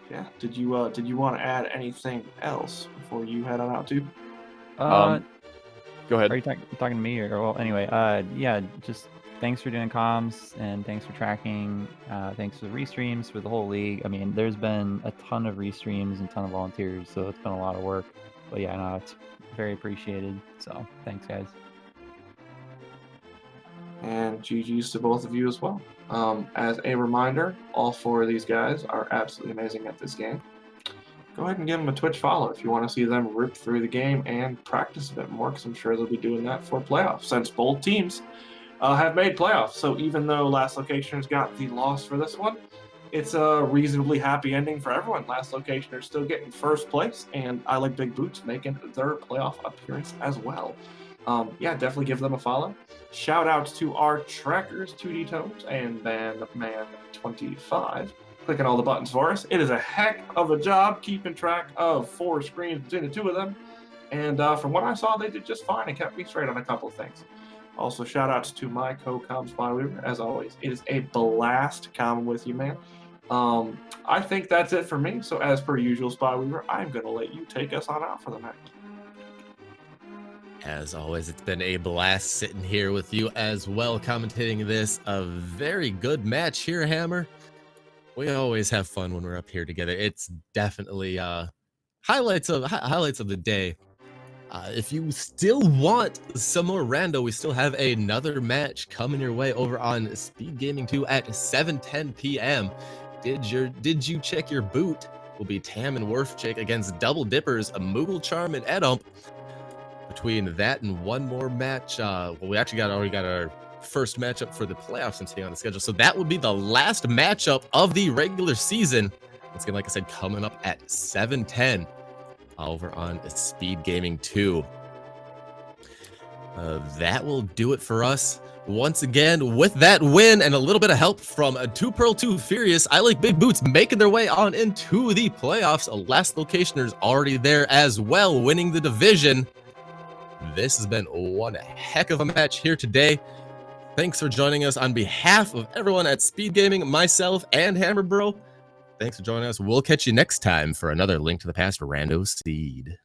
Yeah. Did you want to add anything else before you head on out too? Go ahead. Are you talking to me or well? Anyway, yeah. Just thanks for doing comms and thanks for tracking. Thanks for the restreams for the whole league. I mean, there's been a ton of restreams and a ton of volunteers, so it's been a lot of work. But yeah, no, it's very appreciated. So thanks, guys. And GG's to both of you as well. As a reminder, all four of these guys are absolutely amazing at this game. Go ahead and give them a Twitch follow if you want to see them rip through the game and practice a bit more, because I'm sure they'll be doing that for playoffs, since both teams have made playoffs. So even though Last Locationers got the loss for this one, it's a reasonably happy ending for everyone. Last Locationers still getting first place, and I Like Big Boots making their playoff appearance as well. Yeah, definitely give them a follow. Shout outs to our trackers, 2D Tones and Bandman25, clicking all the buttons for us. It is a heck of a job keeping track of 4 screens between the two of them. And from what I saw, they did just fine and kept me straight on a couple of things. Also, shout outs to my co-com SpyWeaver. As always, it is a blast common with you, man. I think that's it for me. So as per usual, SpyWeaver, I'm going to let you take us on out for the night. As always, it's been a blast sitting here with you as well, commentating this. A very good match here, Hammer. We always have fun when we're up here together. It's definitely highlights of the day. If you still want some more rando, we still have another match coming your way over on SpeedGaming 2 at 7:10 p.m. Did you check your boot? Will be Tam and Worfchick against Double Dippers, a Moogle Charm and Edump. Between that and one more match, well, we actually already got our first matchup for the playoffs and staying on the schedule. So that would be the last matchup of the regular season. Once again, like I said, coming up at 7:10. over on Speed Gaming 2. That will do it for us. Once again, with that win and a little bit of help from 2 Pearl 2 Furious, I Like Big Boots making their way on into the playoffs. Last Locationer's already there as well, winning the division. This has been one heck of a match here today. Thanks for joining us on behalf of everyone at Speed Gaming, myself, and Hammer Bro. Thanks for joining us. We'll catch you next time for another Link to the Past Rando Seed.